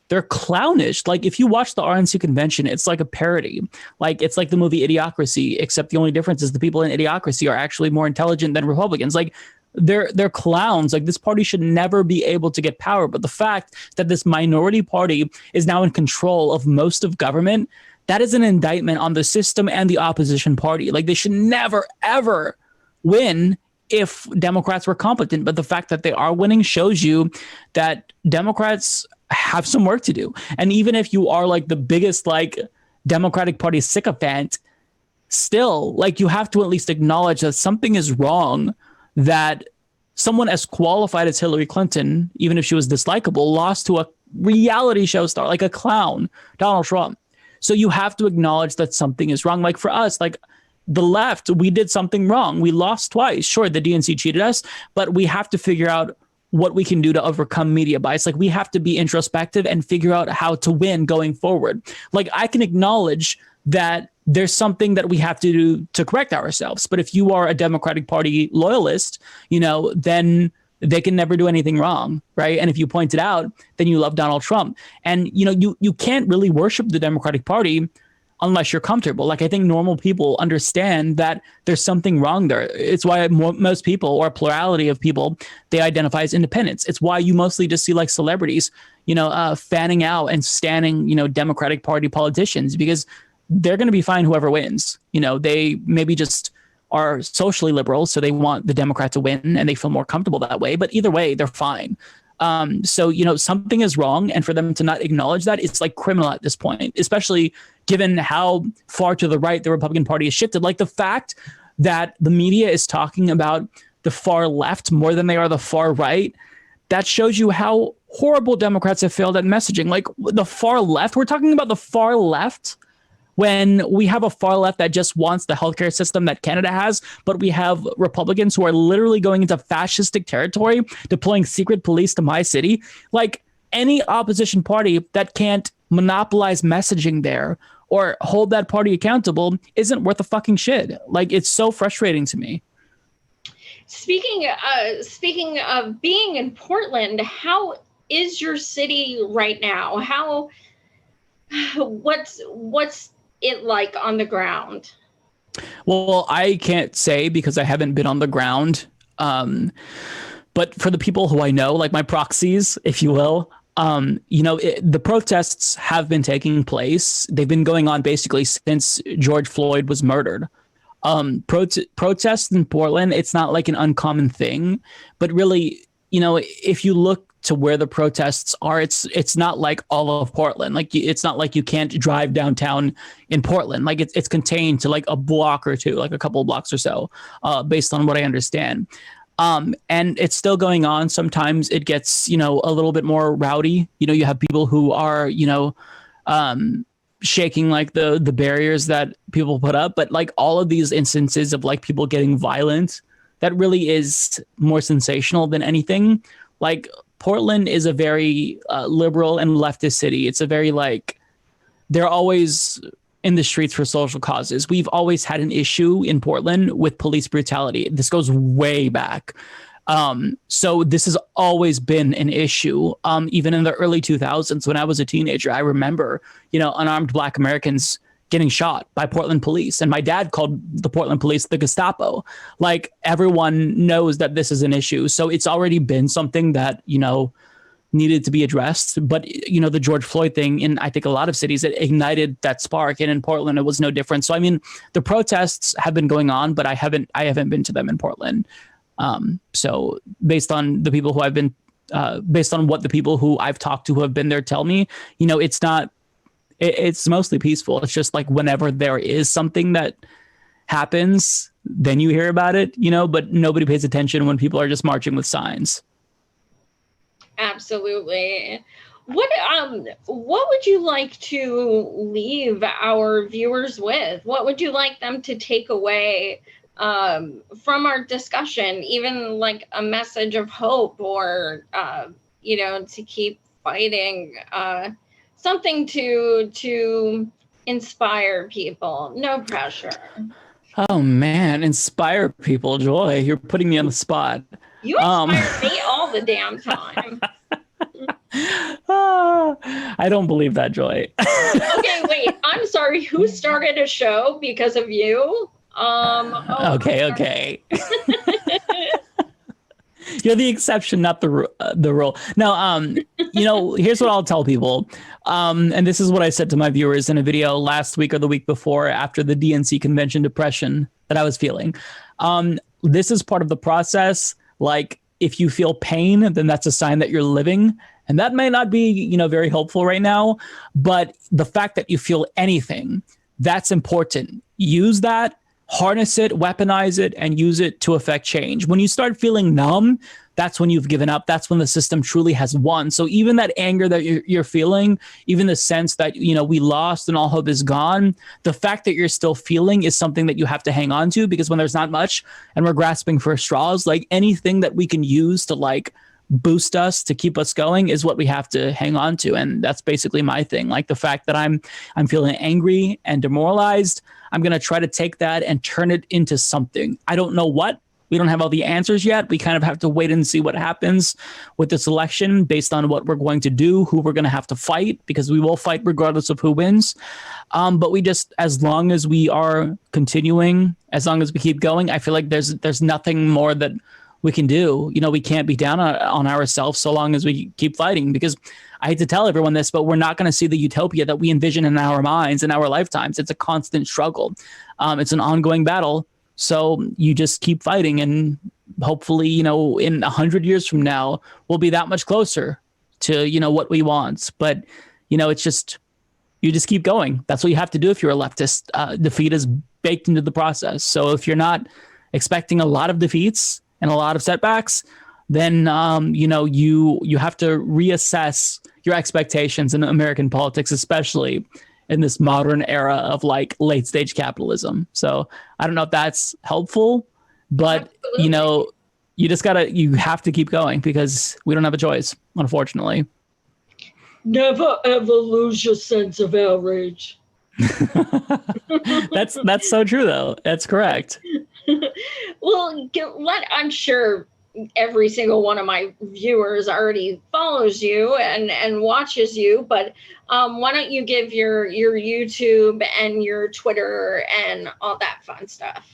they're clownish. Like if you watch the RNC convention, it's like a parody. Like it's like the movie Idiocracy, except the only difference is the people in Idiocracy are actually more intelligent than Republicans. Like they're clowns. Like this party should never be able to get power. But the fact that this minority party is now in control of most of government, that is an indictment on the system and the opposition party. Like they should never, ever win if Democrats were competent. But the fact that they are winning shows you that Democrats have some work to do. And even if you are like the biggest like Democratic Party sycophant, still like you have to at least acknowledge that something is wrong, that someone as qualified as Hillary Clinton, even if she was dislikable, lost to a reality show star, like a clown, Donald Trump. So you have to acknowledge that something is wrong. Like for us, like the left, we did something wrong. We lost twice. Sure, the DNC cheated us, but we have to figure out what we can do to overcome media bias. Like we have to be introspective and figure out how to win going forward. Like I can acknowledge that there's something that we have to do to correct ourselves. But if you are a Democratic Party loyalist, then they can never do anything wrong, right? And if you point it out, then you love Donald Trump. And, you can't really worship the Democratic Party unless you're comfortable. Like I think normal people understand that there's something wrong there. It's why most people, or a plurality of people, they identify as independents. It's why you mostly just see like celebrities, fanning out and standing, Democratic Party politicians, because they're going to be fine whoever wins. They maybe just are socially liberal, so they want the Democrat to win and they feel more comfortable that way. But either way, they're fine. So, something is wrong. And for them to not acknowledge that, it's like criminal at this point, especially given how far to the right the Republican Party has shifted. Like the fact that the media is talking about the far left more than they are the far right, that shows you how horrible Democrats have failed at messaging. Like the far left, we're talking about the far left when we have a far left that just wants the healthcare system that Canada has, but we have Republicans who are literally going into fascistic territory, deploying secret police to my city. Like any opposition party that can't monopolize messaging there or hold that party accountable isn't worth a fucking shit. Like it's so frustrating to me. Speaking of being in Portland, how is your city right now? What's it like on the ground? Well, I can't say because I haven't been on the ground. But for the people who I know, like my proxies, if you will, the protests have been taking place. They've been going on basically since George Floyd was murdered. Protests in Portland, it's not like an uncommon thing, but really, if you look to where the protests are, it's not like all of Portland. Like it's not like you can't drive downtown in Portland. Like it's contained to like a block or two, like a couple of blocks or so, based on what I understand. And it's still going on. Sometimes it gets, a little bit more rowdy. You have people who are, shaking like the barriers that people put up. But like all of these instances of like people getting violent, that really is more sensational than anything. Like Portland is a very liberal and leftist city. It's a very they're always in the streets for social causes. We've always had an issue in Portland with police brutality. This goes way back. So this has always been an issue. Even in the early 2000s, when I was a teenager, I remember, unarmed Black Americans getting shot by Portland police. And my dad called the Portland police the Gestapo. Like everyone knows that this is an issue. So it's already been something that, needed to be addressed. But, the George Floyd thing in, I think a lot of cities, it ignited that spark. And in Portland, it was no different. So, I mean, the protests have been going on, but I haven't been to them in Portland. So based on the people who I've been, based on what the people who I've talked to who have been there tell me, it's not, it's mostly peaceful. It's just like whenever there is something that happens, then you hear about it, but nobody pays attention when people are just marching with signs. Absolutely. What would you like to leave our viewers with? What would you like them to take away from our discussion, even like a message of hope or, to keep fighting, something to inspire people, no pressure. Oh man, inspire people, Joy. You're putting me on the spot. You inspire me all the damn time. I don't believe that, Joy. Okay, wait. I'm sorry. Who started a show because of you? Okay. You're the exception, not the rule. Now, here's what I'll tell people. And this is what I said to my viewers in a video last week or the week before after the DNC convention depression that I was feeling. This is part of the process. Like, if you feel pain, then that's a sign that you're living. And that may not be, very helpful right now. But the fact that you feel anything, that's important. Use that. Harness it, weaponize it, and use it to affect change. When you start feeling numb, that's when you've given up. That's when the system truly has won. So even that anger that you're feeling, even the sense that, we lost and all hope is gone, the fact that you're still feeling is something that you have to hang on to, because when there's not much and we're grasping for straws, like anything that we can use to boost us, to keep us going, is what we have to hang on to. And that's basically my thing. Like the fact that I'm feeling angry and demoralized, I'm going to try to take that and turn it into something. I don't know what. We don't have all the answers yet. We kind of have to wait and see what happens with this election based on what we're going to do, who we're going to have to fight, because we will fight regardless of who wins. But we just, as long as we are continuing, as long as we keep going, I feel like there's nothing more that we can do. We can't be down on ourselves so long as we keep fighting, because I hate to tell everyone this, but we're not going to see the utopia that we envision in our minds, in our lifetimes. It's a constant struggle. It's an ongoing battle. So you just keep fighting, and hopefully, in 100 years from now, we'll be that much closer to, what we want. But, it's just, you just keep going. That's what you have to do if you're a leftist. Defeat is baked into the process. So if you're not expecting a lot of defeats and a lot of setbacks, then you have to reassess your expectations in American politics, especially in this modern era of like late stage capitalism. So I don't know if that's helpful, but Absolutely. you have to keep going because we don't have a choice, unfortunately. Never ever lose your sense of outrage. That's so true though. That's correct. Well, I'm sure every single one of my viewers already follows you and watches you, but why don't you give your YouTube and your Twitter and all that fun stuff?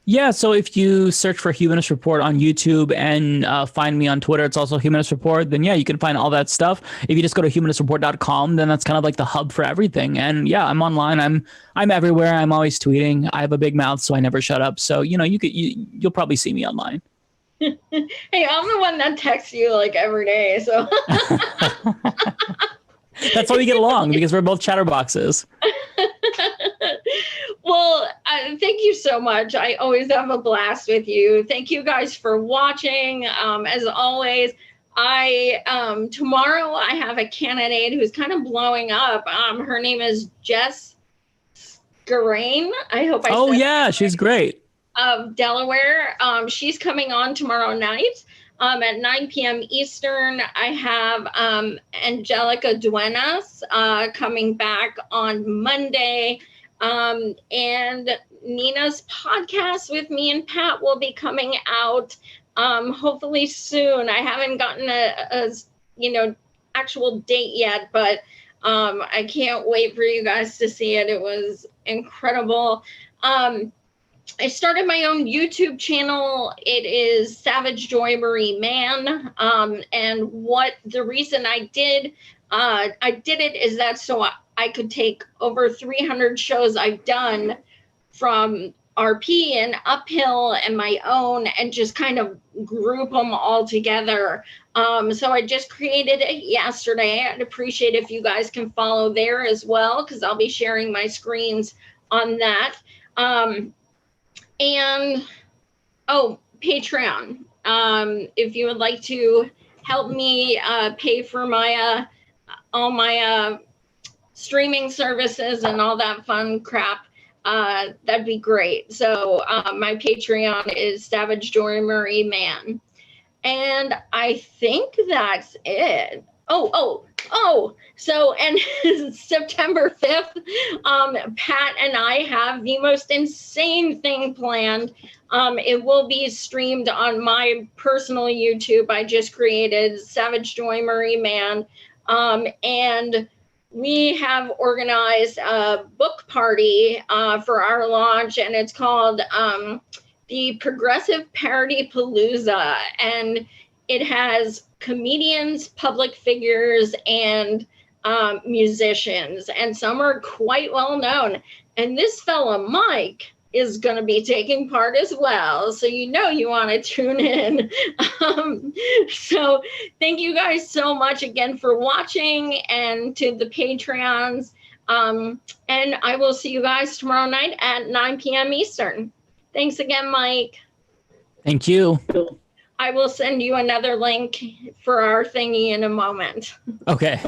Yeah, so if you search for Humanist Report on YouTube and find me on Twitter, it's also Humanist Report, then yeah, you can find all that stuff. If you just go to humanistreport.com, then that's kind of like the hub for everything. And yeah, I'm online. I'm everywhere. I'm always tweeting. I have a big mouth, so I never shut up. So, you'll probably see me online. Hey, I'm the one that texts you like every day, so That's why we get along, because we're both chatterboxes. Well, thank you so much. I always have a blast with you. Thank you guys for watching. As always, tomorrow I have a candidate who's kind of blowing up. Her name is Jess Garain. I hope I said Oh yeah, she's great. Of Delaware. She's coming on tomorrow night. At 9 p.m. Eastern, I have Angelica Duenas coming back on Monday. And Nina's podcast with me and Pat will be coming out hopefully soon. I haven't gotten a actual date yet, but I can't wait for you guys to see it. It was incredible. I started my own YouTube channel. It is Savage Joy Marie Man. And the reason I did it is that so I could take over 300 shows I've done from RP and Uphill and my own and just kind of group them all together. So I just created it yesterday. I'd appreciate if you guys can follow there as well, because I'll be sharing my screens on that. And Patreon. If you would like to help me pay for my all my streaming services and all that fun crap, that'd be great. So my Patreon is Savage Joy Marie Man. And I think that's it. So, and September 5th, Pat and I have the most insane thing planned. It will be streamed on my personal YouTube. I just created Savage Joy Marie Man. And we have organized a book party for our launch, and it's called the Progressive Parody Palooza. And it has comedians, public figures, and musicians, and some are quite well known. And this fella, Mike, is going to be taking part as well. So you want to tune in. So thank you guys so much again for watching, and to the Patreons. And I will see you guys tomorrow night at 9 p.m. Eastern. Thanks again, Mike. Thank you. I will send you another link for our thingy in a moment. Okay.